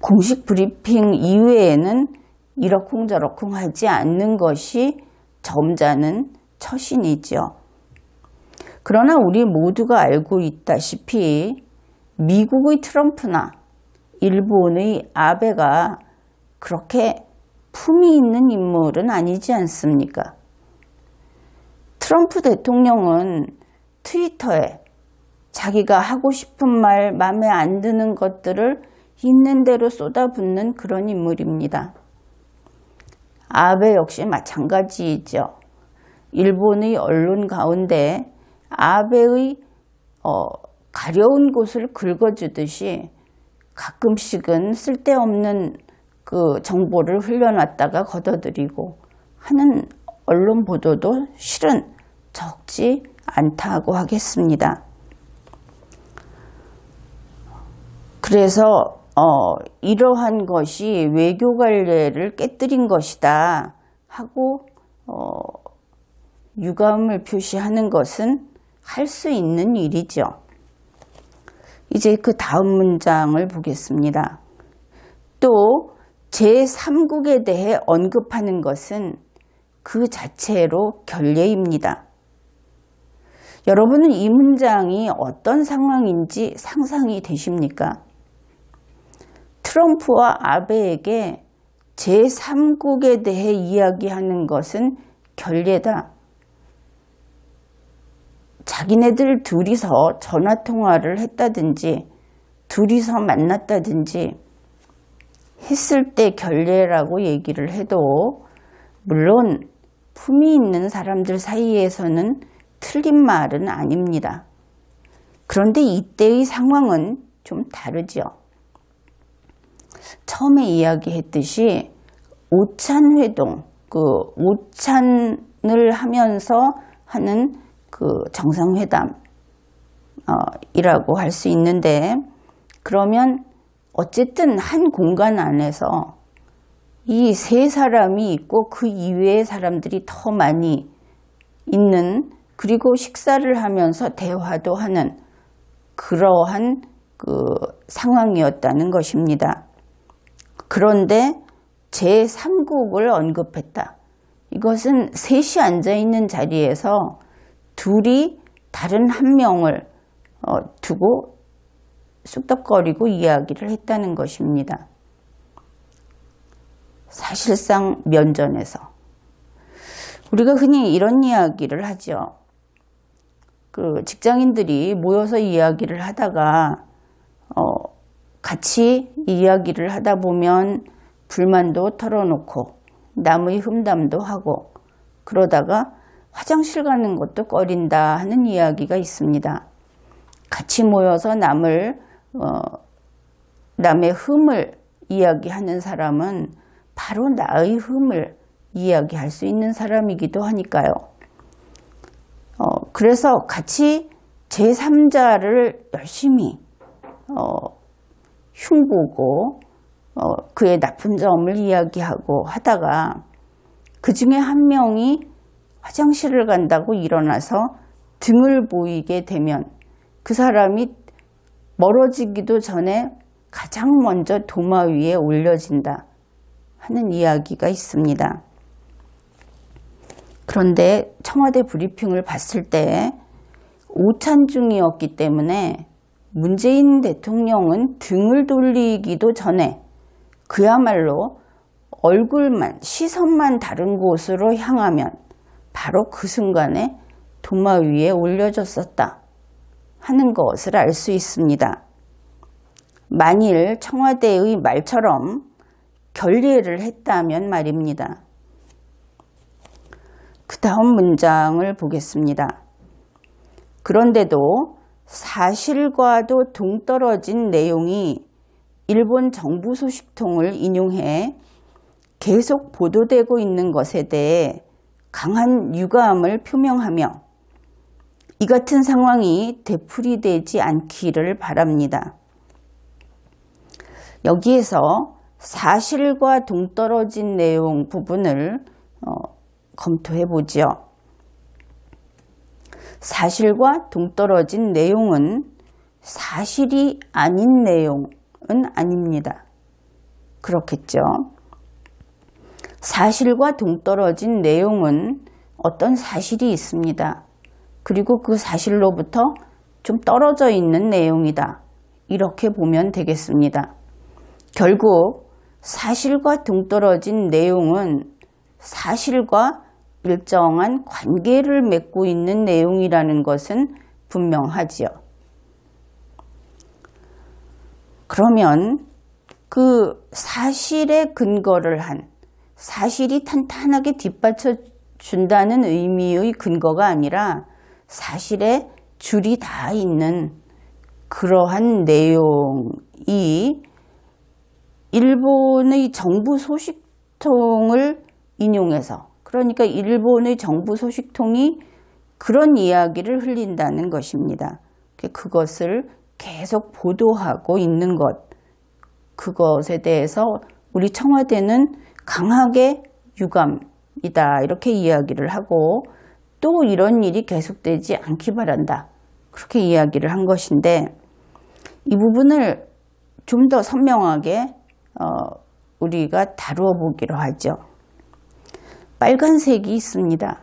공식 브리핑 이외에는 이러쿵저러쿵 하지 않는 것이 점잖은 처신이죠. 그러나 우리 모두가 알고 있다시피 미국의 트럼프나 일본의 아베가 그렇게 품이 있는 인물은 아니지 않습니까? 트럼프 대통령은 트위터에 자기가 하고 싶은 말, 마음에 안 드는 것들을 있는 대로 쏟아붓는 그런 인물입니다. 아베 역시 마찬가지이죠. 일본의 언론 가운데 아베의 가려운 곳을 긁어주듯이 가끔씩은 쓸데없는 그 정보를 흘려놨다가 걷어들이고 하는 언론 보도도 실은 적지 않다고 하겠습니다. 그래서 이러한 것이 외교 관례를 깨뜨린 것이다 하고 유감을 표시하는 것은 할 수 있는 일이죠. 이제 그 다음 문장을 보겠습니다. 또 제3국에 대해 언급하는 것은 그 자체로 결례입니다. 여러분은 이 문장이 어떤 상황인지 상상이 되십니까? 트럼프와 아베에게 제3국에 대해 이야기하는 것은 결례다. 자기네들 둘이서 전화통화를 했다든지 둘이서 만났다든지 했을 때 결례라고 얘기를 해도 물론 품이 있는 사람들 사이에서는 틀린 말은 아닙니다. 그런데 이때의 상황은 좀 다르죠. 처음에 이야기했듯이 오찬회동, 그 오찬을 하면서 하는 그 정상회담이라고 할 수 있는데, 그러면 어쨌든 한 공간 안에서 이 세 사람이 있고 그 이외의 사람들이 더 많이 있는, 그리고 식사를 하면서 대화도 하는 그러한 그 상황이었다는 것입니다. 그런데 제3국을 언급했다. 이것은 셋이 앉아있는 자리에서 둘이 다른 한 명을 두고 쑥덕거리고 이야기를 했다는 것입니다. 사실상 면전에서. 우리가 흔히 이런 이야기를 하죠. 그 직장인들이 모여서 이야기를 하다가 같이 이야기를 하다 보면 불만도 털어놓고 남의 흠담도 하고 그러다가 화장실 가는 것도 꺼린다 하는 이야기가 있습니다. 같이 모여서 남의 흠을 이야기하는 사람은 바로 나의 흠을 이야기할 수 있는 사람이기도 하니까요. 그래서 같이 제3자를 열심히 흉보고 그의 나쁜 점을 이야기하고 하다가 그 중에 한 명이 화장실을 간다고 일어나서 등을 보이게 되면 그 사람이 멀어지기도 전에 가장 먼저 도마 위에 올려진다 하는 이야기가 있습니다. 그런데 청와대 브리핑을 봤을 때 오찬 중이었기 때문에 문재인 대통령은 등을 돌리기도 전에 그야말로 얼굴만, 시선만 다른 곳으로 향하면 바로 그 순간에 도마 위에 올려졌었다 하는 것을 알 수 있습니다. 만일 청와대의 말처럼 결례를 했다면 말입니다. 그 다음 문장을 보겠습니다. 그런데도 사실과도 동떨어진 내용이 일본 정부 소식통을 인용해 계속 보도되고 있는 것에 대해 강한 유감을 표명하며 이 같은 상황이 되풀이되지 않기를 바랍니다. 여기에서 사실과 동떨어진 내용 부분을 검토해 보죠. 사실과 동떨어진 내용은 사실이 아닌 내용은 아닙니다. 그렇겠죠. 사실과 동떨어진 내용은 어떤 사실이 있습니다. 그리고 그 사실로부터 좀 떨어져 있는 내용이다. 이렇게 보면 되겠습니다. 결국 사실과 동떨어진 내용은 사실과 일정한 관계를 맺고 있는 내용이라는 것은 분명하지요. 그러면 그 사실에 근거를 한, 사실이 탄탄하게 뒷받쳐 준다는 의미의 근거가 아니라 사실에 줄이 다 있는 그러한 내용이 일본의 정부 소식통을 인용해서, 그러니까 일본의 정부 소식통이 그런 이야기를 흘린다는 것입니다. 그것을 계속 보도하고 있는 것, 그것에 대해서 우리 청와대는 강하게 유감이다 이렇게 이야기를 하고, 또 이런 일이 계속되지 않기 바란다 그렇게 이야기를 한 것인데, 이 부분을 좀 더 선명하게 우리가 다루어 보기로 하죠. 빨간색이 있습니다.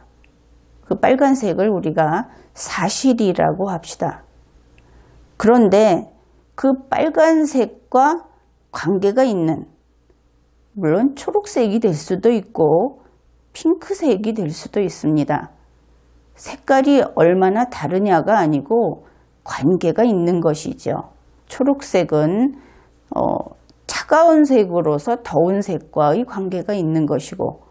그 빨간색을 우리가 사실이라고 합시다. 그런데 그 빨간색과 관계가 있는, 물론 초록색이 될 수도 있고 핑크색이 될 수도 있습니다. 색깔이 얼마나 다르냐가 아니고 관계가 있는 것이죠. 초록색은 차가운 색으로서 더운 색과의 관계가 있는 것이고,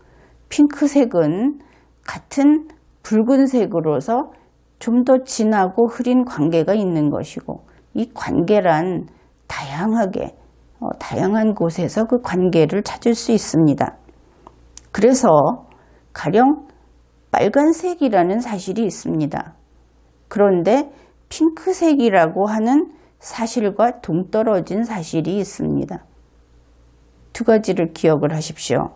핑크색은 같은 붉은색으로서 좀 더 진하고 흐린 관계가 있는 것이고, 이 관계란 다양하게 다양한 곳에서 그 관계를 찾을 수 있습니다. 그래서 가령 빨간색이라는 사실이 있습니다. 그런데 핑크색이라고 하는 사실과 동떨어진 사실이 있습니다. 두 가지를 기억을 하십시오.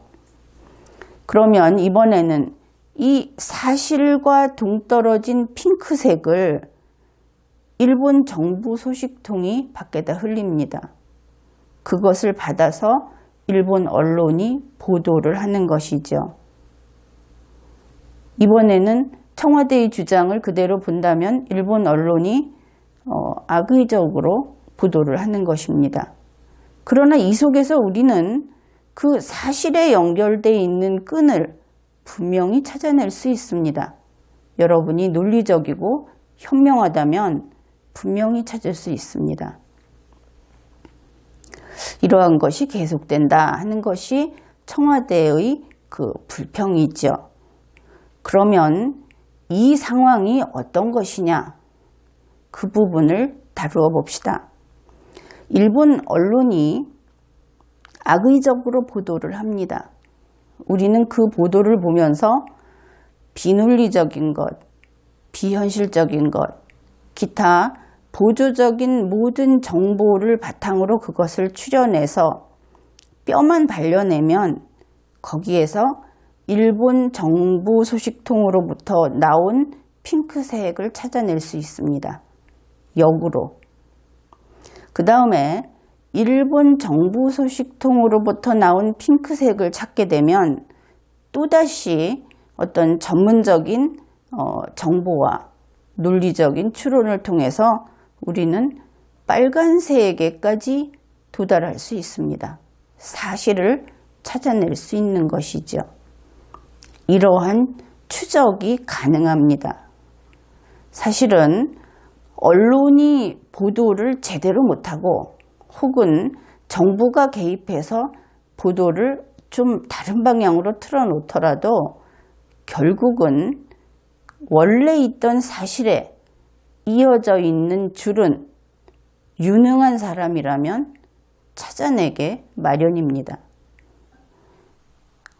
그러면 이번에는 이 사실과 동떨어진 핑크색을 일본 정부 소식통이 밖에다 흘립니다. 그것을 받아서 일본 언론이 보도를 하는 것이죠. 이번에는 청와대의 주장을 그대로 본다면 일본 언론이 악의적으로 보도를 하는 것입니다. 그러나 이 속에서 우리는 그 사실에 연결되어 있는 끈을 분명히 찾아낼 수 있습니다. 여러분이 논리적이고 현명하다면 분명히 찾을 수 있습니다. 이러한 것이 계속된다 하는 것이 청와대의 그 불평이죠. 그러면 이 상황이 어떤 것이냐, 그 부분을 다루어 봅시다. 일본 언론이 악의적으로 보도를 합니다. 우리는 그 보도를 보면서 비논리적인 것, 비현실적인 것, 기타 보조적인 모든 정보를 바탕으로 그것을 추려내서 뼈만 발려내면 거기에서 일본 정부 소식통으로부터 나온 핑크색을 찾아낼 수 있습니다. 역으로. 그 다음에 일본 정부 소식통으로부터 나온 핑크색을 찾게 되면 또다시 어떤 전문적인 정보와 논리적인 추론을 통해서 우리는 빨간색에까지 도달할 수 있습니다. 사실을 찾아낼 수 있는 것이죠. 이러한 추적이 가능합니다. 사실은 언론이 보도를 제대로 못하고 혹은 정부가 개입해서 보도를 좀 다른 방향으로 틀어놓더라도 결국은 원래 있던 사실에 이어져 있는 줄은 유능한 사람이라면 찾아내게 마련입니다.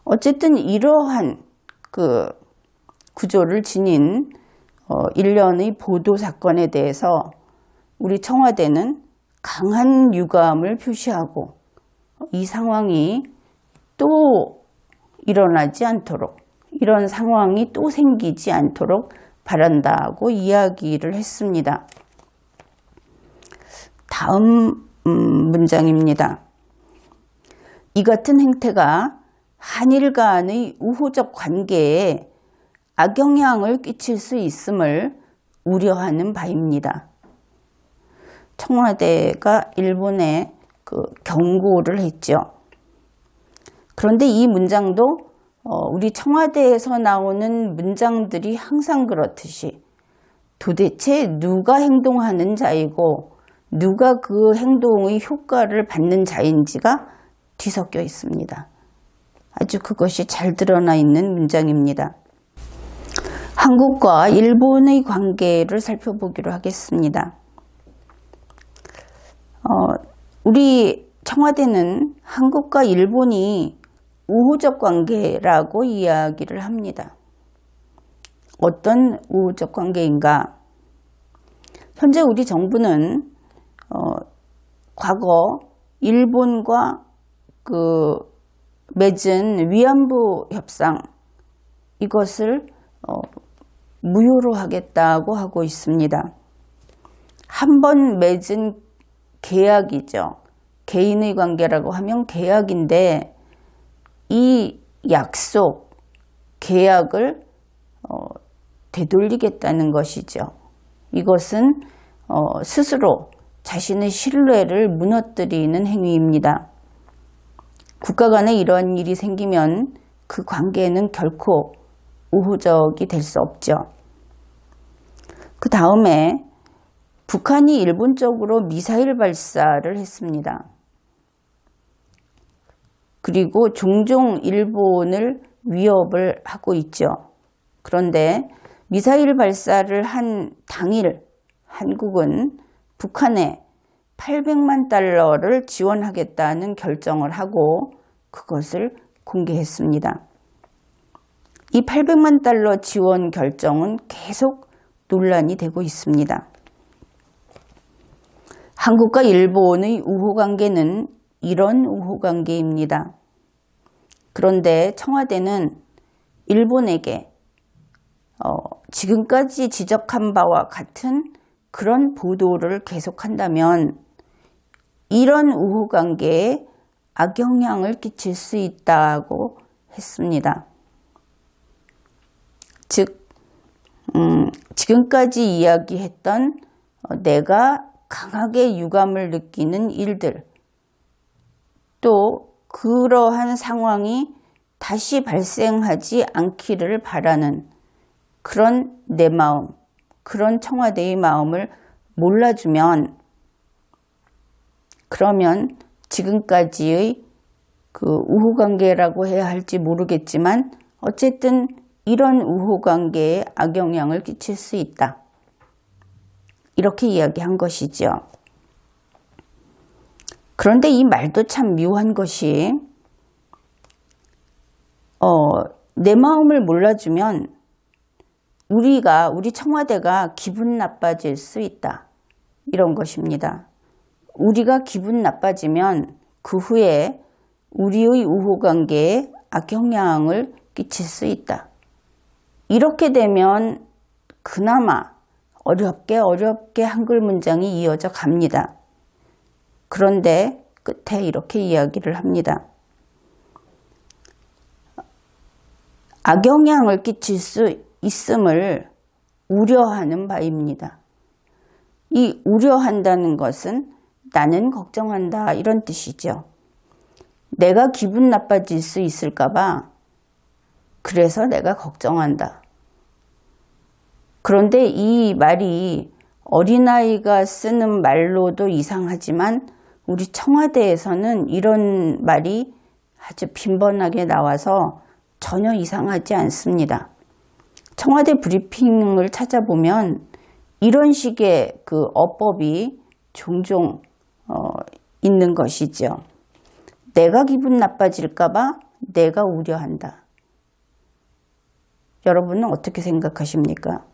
어쨌든 이러한 그 구조를 지닌 일련의 보도 사건에 대해서 우리 청와대는 강한 유감을 표시하고 이 상황이 또 일어나지 않도록, 이런 상황이 또 생기지 않도록 바란다고 이야기를 했습니다. 다음 문장입니다. 이 같은 행태가 한일 간의 우호적 관계에 악영향을 끼칠 수 있음을 우려하는 바입니다. 청와대가 일본에 경고를 했죠. 그런데 이 문장도 우리 청와대에서 나오는 문장들이 항상 그렇듯이 도대체 누가 행동하는 자이고 누가 그 행동의 효과를 받는 자인지가 뒤섞여 있습니다. 아주 그것이 잘 드러나 있는 문장입니다. 한국과 일본의 관계를 살펴보기로 하겠습니다. 우리 청와대는 한국과 일본이 우호적 관계라고 이야기를 합니다. 어떤 우호적 관계인가? 현재 우리 정부는 과거 일본과 맺은 위안부 협상 이것을 무효로 하겠다고 하고 있습니다. 한 번 맺은 계약이죠. 개인의 관계라고 하면 계약인데 이 약속, 계약을 되돌리겠다는 것이죠. 이것은 스스로 자신의 신뢰를 무너뜨리는 행위입니다. 국가 간에 이런 일이 생기면 그 관계는 결코 우호적이 될 수 없죠. 그 다음에 북한이 일본 쪽으로 미사일 발사를 했습니다. 그리고 종종 일본을 위협을 하고 있죠. 그런데 미사일 발사를 한 당일 한국은 북한에 800만 달러를 지원하겠다는 결정을 하고 그것을 공개했습니다. 이 800만 달러 지원 결정은 계속 논란이 되고 있습니다. 한국과 일본의 우호관계는 이런 우호관계입니다. 그런데 청와대는 일본에게 지금까지 지적한 바와 같은 그런 보도를 계속한다면 이런 우호관계에 악영향을 끼칠 수 있다고 했습니다. 즉, 지금까지 이야기했던 내가 강하게 유감을 느끼는 일들, 또 그러한 상황이 다시 발생하지 않기를 바라는 그런 내 마음, 그런 청와대의 마음을 몰라주면 그러면 지금까지의 그 우호관계라고 해야 할지 모르겠지만 어쨌든 이런 우호관계에 악영향을 끼칠 수 있다. 이렇게 이야기한 것이죠. 그런데 이 말도 참 묘한 것이 내 마음을 몰라주면 우리 청와대가 기분 나빠질 수 있다. 이런 것입니다. 우리가 기분 나빠지면 그 후에 우리의 우호관계에 악영향을 끼칠 수 있다. 이렇게 되면 그나마 어렵게 한글 문장이 이어져 갑니다. 그런데 끝에 이렇게 이야기를 합니다. 악영향을 끼칠 수 있음을 우려하는 바입니다. 이 우려한다는 것은 나는 걱정한다 이런 뜻이죠. 내가 기분 나빠질 수 있을까 봐 그래서 내가 걱정한다. 그런데 이 말이 어린아이가 쓰는 말로도 이상하지만 우리 청와대에서는 이런 말이 아주 빈번하게 나와서 전혀 이상하지 않습니다. 청와대 브리핑을 찾아보면 이런 식의 그 어법이 종종 있는 것이죠. 내가 기분 나빠질까 봐 내가 우려한다. 여러분은 어떻게 생각하십니까?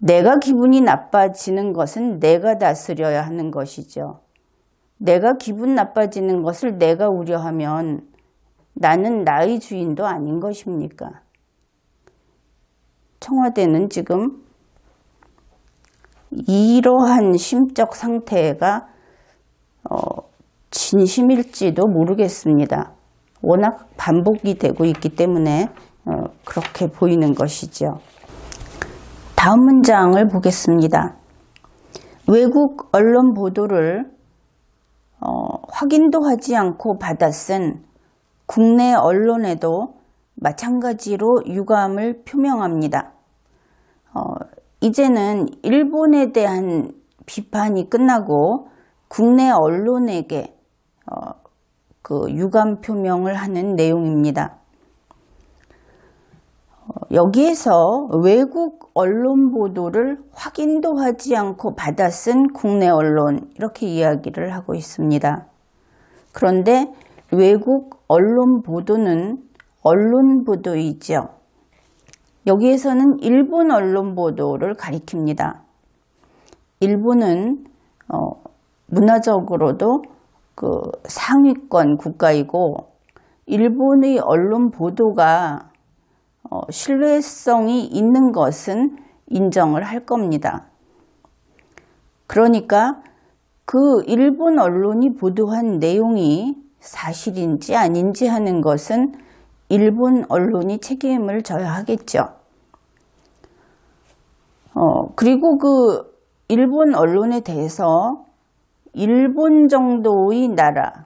내가 기분이 나빠지는 것은 내가 다스려야 하는 것이죠. 내가 기분 나빠지는 것을 내가 우려하면 나는 나의 주인도 아닌 것입니까? 청와대는 지금 이러한 심적 상태가 진심일지도 모르겠습니다. 워낙 반복이 되고 있기 때문에 그렇게 보이는 것이죠. 다음 문장을 보겠습니다. 외국 언론 보도를 확인도 하지 않고 받아쓴 국내 언론에도 마찬가지로 유감을 표명합니다. 이제는 일본에 대한 비판이 끝나고 국내 언론에게 유감 표명을 하는 내용입니다. 여기에서 외국 언론 보도를 확인도 하지 않고 받아 쓴 국내 언론, 이렇게 이야기를 하고 있습니다. 그런데 외국 언론 보도는 언론 보도이죠. 여기에서는 일본 언론 보도를 가리킵니다. 일본은 문화적으로도 상위권 국가이고 일본의 언론 보도가 신뢰성이 있는 것은 인정을 할 겁니다. 그러니까 그 일본 언론이 보도한 내용이 사실인지 아닌지 하는 것은 일본 언론이 책임을 져야 하겠죠. 그리고 그 일본 언론에 대해서 일본 정도의 나라,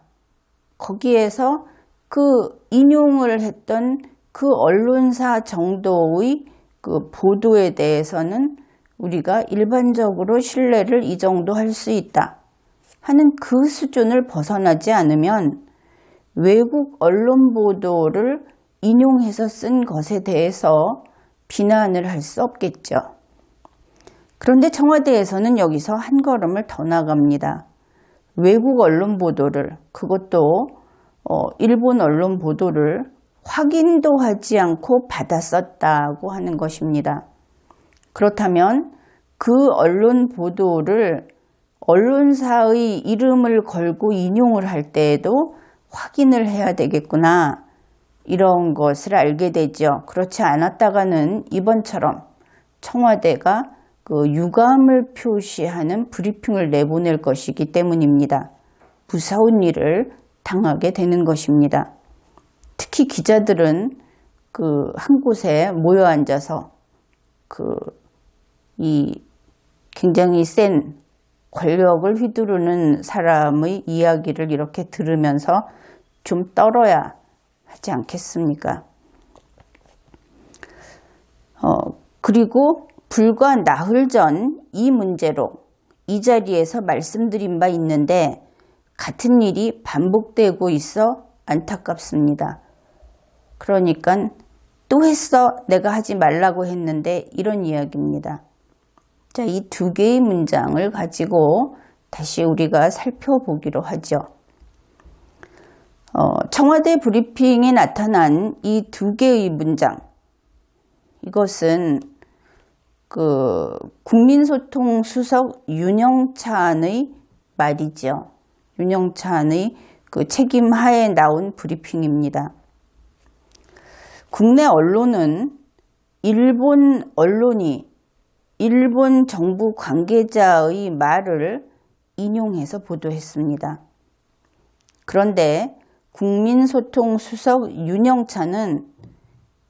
거기에서 그 인용을 했던 그 언론사 정도의 그 보도에 대해서는 우리가 일반적으로 신뢰를 이 정도 할 수 있다 하는 그 수준을 벗어나지 않으면 외국 언론 보도를 인용해서 쓴 것에 대해서 비난을 할 수 없겠죠. 그런데 청와대에서는 여기서 한 걸음을 더 나갑니다. 외국 언론 보도를, 그것도 일본 언론 보도를 확인도 하지 않고 받아 썼다고 하는 것입니다. 그렇다면 그 언론 보도를 언론사의 이름을 걸고 인용을 할 때에도 확인을 해야 되겠구나, 이런 것을 알게 되죠. 그렇지 않았다가는 이번처럼 청와대가 그 유감을 표시하는 브리핑을 내보낼 것이기 때문입니다. 무사운 일을 당하게 되는 것입니다. 특히 기자들은 한 곳에 모여 앉아서 이 굉장히 센 권력을 휘두르는 사람의 이야기를 이렇게 들으면서 좀 떨어야 하지 않겠습니까? 그리고 불과 나흘 전 이 문제로 이 자리에서 말씀드린 바 있는데 같은 일이 반복되고 있어 안타깝습니다. 그러니까 또 했어, 내가 하지 말라고 했는데, 이런 이야기입니다. 자, 이 두 개의 문장을 가지고 다시 우리가 살펴보기로 하죠. 청와대 브리핑에 나타난 이 두 개의 문장, 이것은 국민소통수석 윤영찬의 말이죠. 윤영찬의 그 책임 하에 나온 브리핑입니다. 국내 언론은 일본 언론이 일본 정부 관계자의 말을 인용해서 보도했습니다. 그런데 국민소통수석 윤영찬은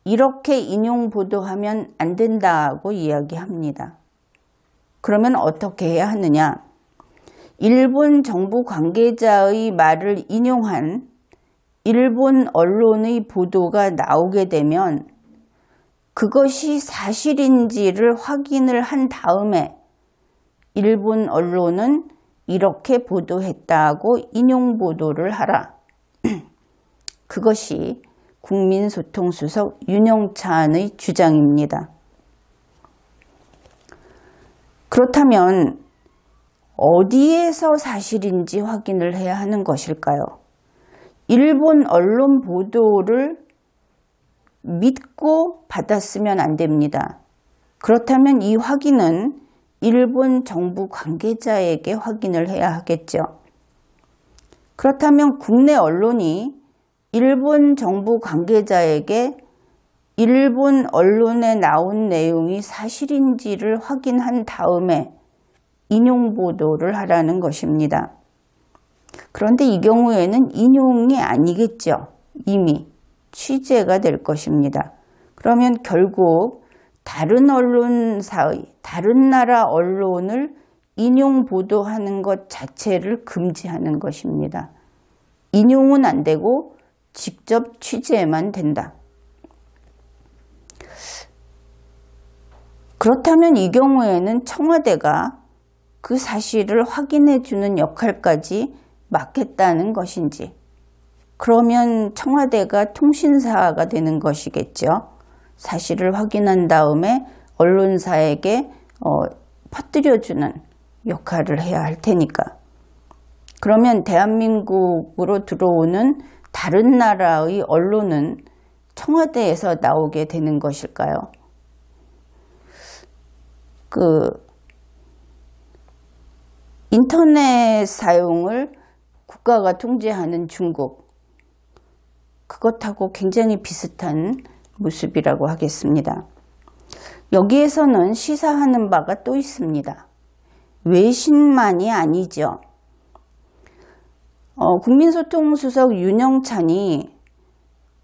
이렇게 인용 보도하면 안 된다고 이야기합니다. 그러면 어떻게 해야 하느냐? 일본 정부 관계자의 말을 인용한 일본 언론의 보도가 나오게 되면 그것이 사실인지를 확인을 한 다음에 일본 언론은 이렇게 보도했다고 인용 보도를 하라. 그것이 국민소통수석 윤영찬의 주장입니다. 그렇다면 어디에서 사실인지 확인을 해야 하는 것일까요? 일본 언론 보도를 믿고 받았으면 안 됩니다. 그렇다면 이 확인은 일본 정부 관계자에게 확인을 해야 하겠죠. 그렇다면 국내 언론이 일본 정부 관계자에게 일본 언론에 나온 내용이 사실인지를 확인한 다음에 인용 보도를 하라는 것입니다. 그런데 이 경우에는 인용이 아니겠죠. 이미 취재가 될 것입니다. 그러면 결국 다른 언론사의, 다른 나라 언론을 인용 보도하는 것 자체를 금지하는 것입니다. 인용은 안 되고 직접 취재만 된다. 그렇다면 이 경우에는 청와대가 그 사실을 확인해 주는 역할까지 맡겠다는 것인지, 그러면 청와대가 통신사가 되는 것이겠죠. 사실을 확인한 다음에 언론사에게 퍼뜨려주는 역할을 해야 할 테니까. 그러면 대한민국으로 들어오는 다른 나라의 언론은 청와대에서 나오게 되는 것일까요? 인터넷 사용을 국가가 통제하는 중국, 그것하고 굉장히 비슷한 모습이라고 하겠습니다. 여기에서는 시사하는 바가 또 있습니다. 외신만이 아니죠. 국민소통수석 윤영찬이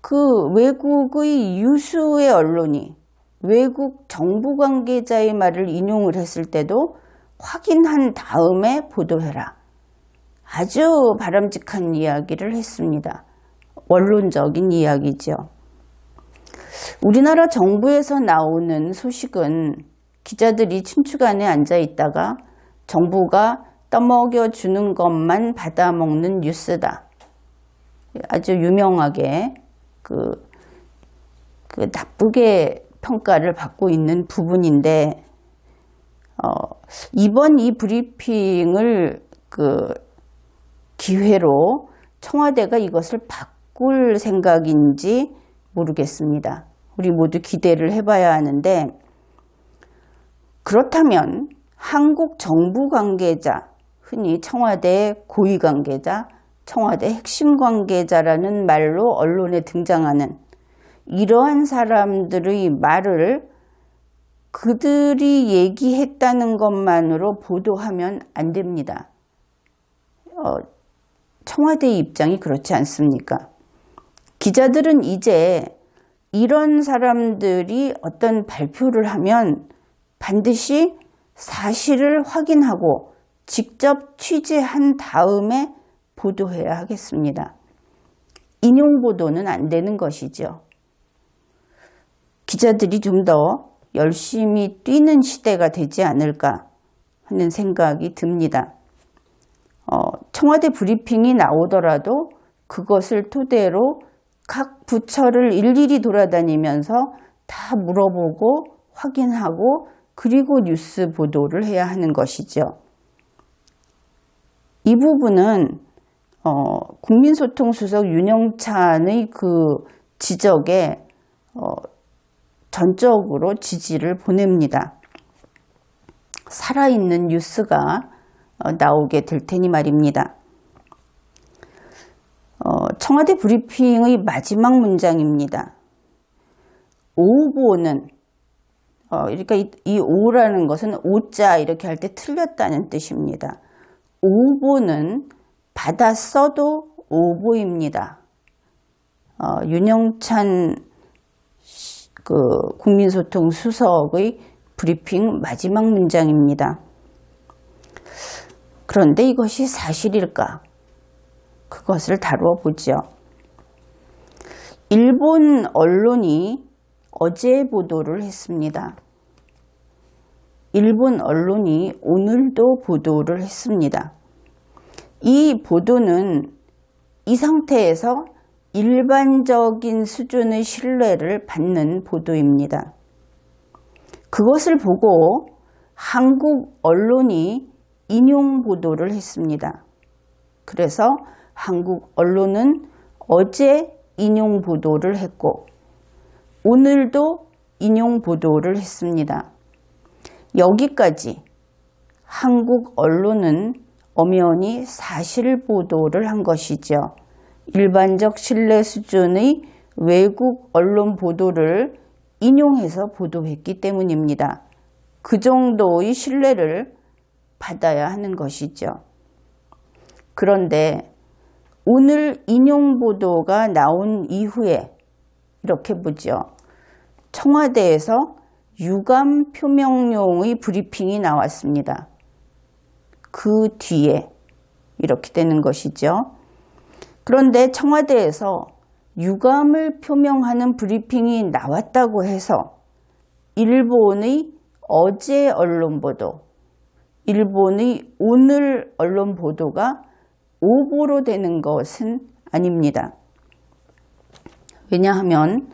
그 외국의 유수의 언론이 외국 정부 관계자의 말을 인용을 했을 때도 확인한 다음에 보도해라. 아주 바람직한 이야기를 했습니다. 원론적인 이야기죠. 우리나라 정부에서 나오는 소식은 기자들이 춘추관에 앉아 있다가 정부가 떠먹여 주는 것만 받아먹는 뉴스다. 아주 유명하게 나쁘게 평가를 받고 있는 부분인데, 이번 이 브리핑을 기회로 청와대가 이것을 바꿀 생각인지 모르겠습니다. 우리 모두 기대를 해봐야 하는데, 그렇다면 한국 정부 관계자, 흔히 청와대 고위 관계자, 청와대 핵심 관계자라는 말로 언론에 등장하는 이러한 사람들의 말을 그들이 얘기했다는 것만으로 보도하면 안 됩니다. 청와대의 입장이 그렇지 않습니까? 기자들은 이제 이런 사람들이 어떤 발표를 하면 반드시 사실을 확인하고 직접 취재한 다음에 보도해야 하겠습니다. 인용 보도는 안 되는 것이죠. 기자들이 좀 더 열심히 뛰는 시대가 되지 않을까 하는 생각이 듭니다. 청와대 브리핑이 나오더라도 그것을 토대로 각 부처를 일일이 돌아다니면서 다 물어보고 확인하고 그리고 뉴스 보도를 해야 하는 것이죠. 이 부분은 국민소통수석 윤영찬의 그 지적에 전적으로 지지를 보냅니다. 살아있는 뉴스가 나오게 될 테니 말입니다. 청와대 브리핑의 마지막 문장입니다. 오보는, 그러니까 이 오라는 것은 오자 이렇게 할 때 틀렸다는 뜻입니다. 오보는 받아 써도 오보입니다. 윤영찬 국민소통 수석의 브리핑 마지막 문장입니다. 그런데 이것이 사실일까? 그것을 다루어 보죠. 일본 언론이 어제 보도를 했습니다. 일본 언론이 오늘도 보도를 했습니다. 이 보도는 이 상태에서 일반적인 수준의 신뢰를 받는 보도입니다. 그것을 보고 한국 언론이 인용 보도를 했습니다. 그래서 한국 언론은 어제 인용 보도를 했고 오늘도 인용 보도를 했습니다. 여기까지 한국 언론은 엄연히 사실 보도를 한 것이죠. 일반적 신뢰 수준의 외국 언론 보도를 인용해서 보도했기 때문입니다. 그 정도의 신뢰를 받아야 하는 것이죠. 그런데 오늘 인용 보도가 나온 이후에 이렇게 보죠. 청와대에서 유감 표명용의 브리핑이 나왔습니다. 그 뒤에 이렇게 되는 것이죠. 그런데 청와대에서 유감을 표명하는 브리핑이 나왔다고 해서 일본의 어제 언론 보도, 일본의 오늘 언론 보도가 오보로 되는 것은 아닙니다. 왜냐하면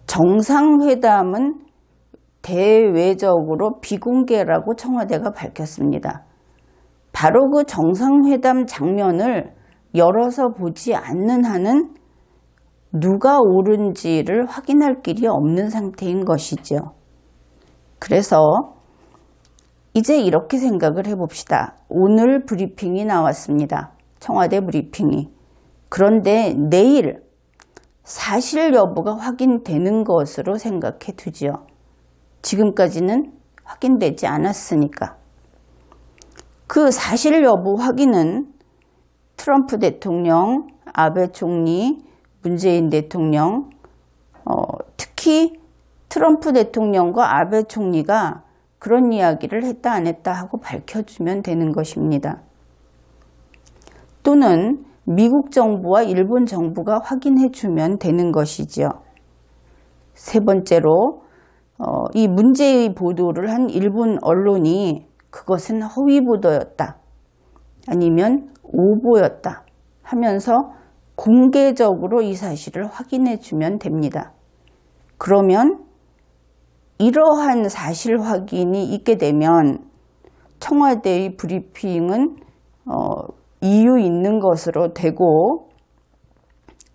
정상회담은 대외적으로 비공개라고 청와대가 밝혔습니다. 바로 그 정상회담 장면을 열어서 보지 않는 한은 누가 옳은지를 확인할 길이 없는 상태인 것이죠. 그래서 이제 이렇게 생각을 해봅시다. 오늘 브리핑이 나왔습니다. 청와대 브리핑이. 그런데 내일 사실 여부가 확인되는 것으로 생각해 두지요. 지금까지는 확인되지 않았으니까. 그 사실 여부 확인은 트럼프 대통령, 아베 총리, 문재인 대통령, 특히 트럼프 대통령과 아베 총리가 그런 이야기를 했다 안 했다 하고 밝혀주면 되는 것입니다. 또는 미국 정부와 일본 정부가 확인해 주면 되는 것이지요. 세 번째로 이 문제의 보도를 한 일본 언론이 그것은 허위 보도였다, 아니면 오보였다 하면서 공개적으로 이 사실을 확인해 주면 됩니다. 그러면 이러한 사실 확인이 있게 되면 청와대의 브리핑은 이유 있는 것으로 되고,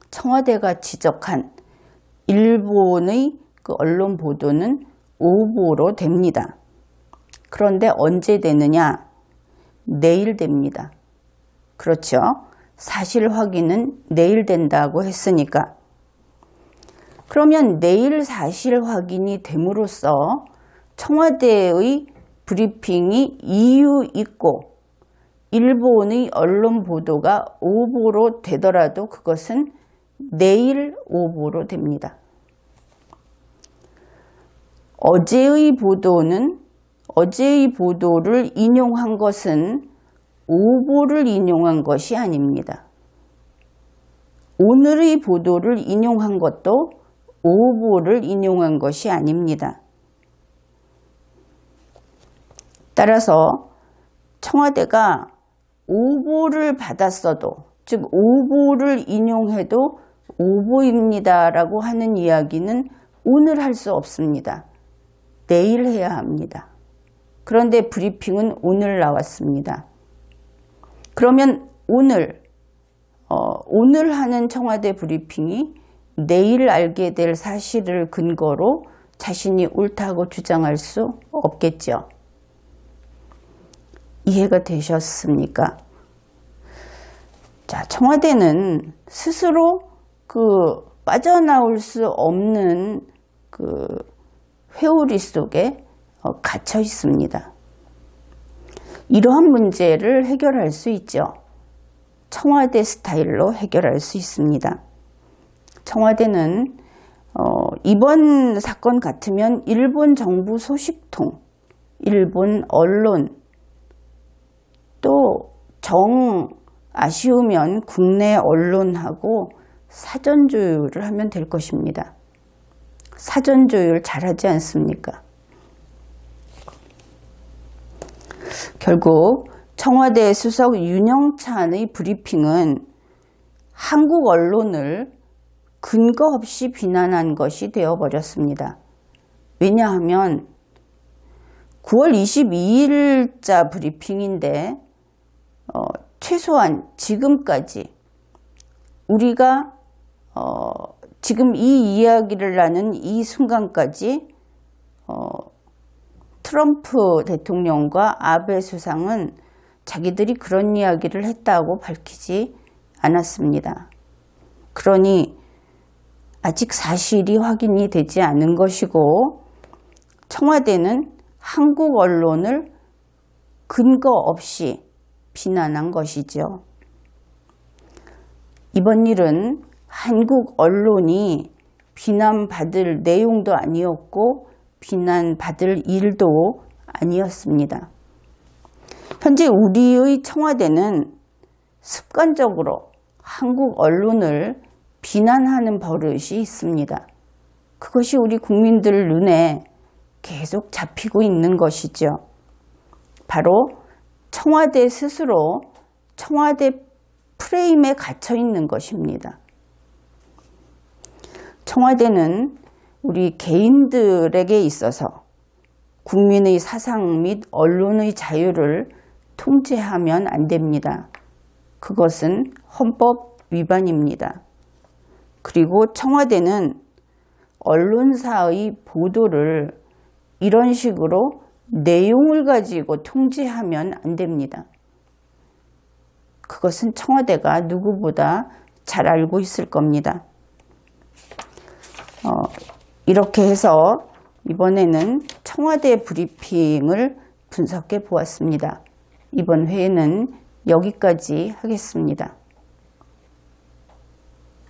청와대가 지적한 일본의 그 언론 보도는 오보로 됩니다. 그런데 언제 되느냐? 내일 됩니다. 그렇죠? 사실 확인은 내일 된다고 했으니까. 그러면 내일 사실 확인이 됨으로써 청와대의 브리핑이 이유 있고 일본의 언론 보도가 오보로 되더라도 그것은 내일 오보로 됩니다. 어제의 보도를 인용한 것은 오보를 인용한 것이 아닙니다. 오늘의 보도를 인용한 것도 오보를 인용한 것이 아닙니다. 따라서 청와대가 오보를 받았어도, 즉 오보를 인용해도 오보입니다라고 하는 이야기는 오늘 할 수 없습니다. 내일 해야 합니다. 그런데 브리핑은 오늘 나왔습니다. 그러면 오늘 하는 청와대 브리핑이 내일 알게 될 사실을 근거로 자신이 옳다고 주장할 수 없겠죠. 이해가 되셨습니까? 자, 청와대는 스스로 빠져나올 수 없는 회오리 속에 갇혀 있습니다. 이러한 문제를 해결할 수 있죠. 청와대 스타일로 해결할 수 있습니다. 청와대는 이번 사건 같으면 일본 정부 소식통, 일본 언론, 또 아쉬우면 국내 언론하고 사전 조율을 하면 될 것입니다. 사전 조율 잘하지 않습니까? 결국 청와대 수석 윤영찬의 브리핑은 한국 언론을 근거 없이 비난한 것이 되어버렸습니다. 왜냐하면 9월 22일자 브리핑인데 최소한 지금까지 우리가 지금 이 이야기를 나눈 이 순간까지 트럼프 대통령과 아베 수상은 자기들이 그런 이야기를 했다고 밝히지 않았습니다. 그러니 아직 사실이 확인이 되지 않은 것이고, 청와대는 한국 언론을 근거 없이 비난한 것이죠. 이번 일은 한국 언론이 비난받을 내용도 아니었고 비난받을 일도 아니었습니다. 현재 우리의 청와대는 습관적으로 한국 언론을 비난하는 버릇이 있습니다. 그것이 우리 국민들 눈에 계속 잡히고 있는 것이죠. 바로 청와대 스스로 청와대 프레임에 갇혀 있는 것입니다. 청와대는 우리 개인들에게 있어서 국민의 사상 및 언론의 자유를 통제하면 안 됩니다. 그것은 헌법 위반입니다. 그리고 청와대는 언론사의 보도를 이런 식으로 내용을 가지고 통제하면 안 됩니다. 그것은 청와대가 누구보다 잘 알고 있을 겁니다. 이렇게 해서 이번에는 청와대 브리핑을 분석해 보았습니다. 이번 회에는 여기까지 하겠습니다.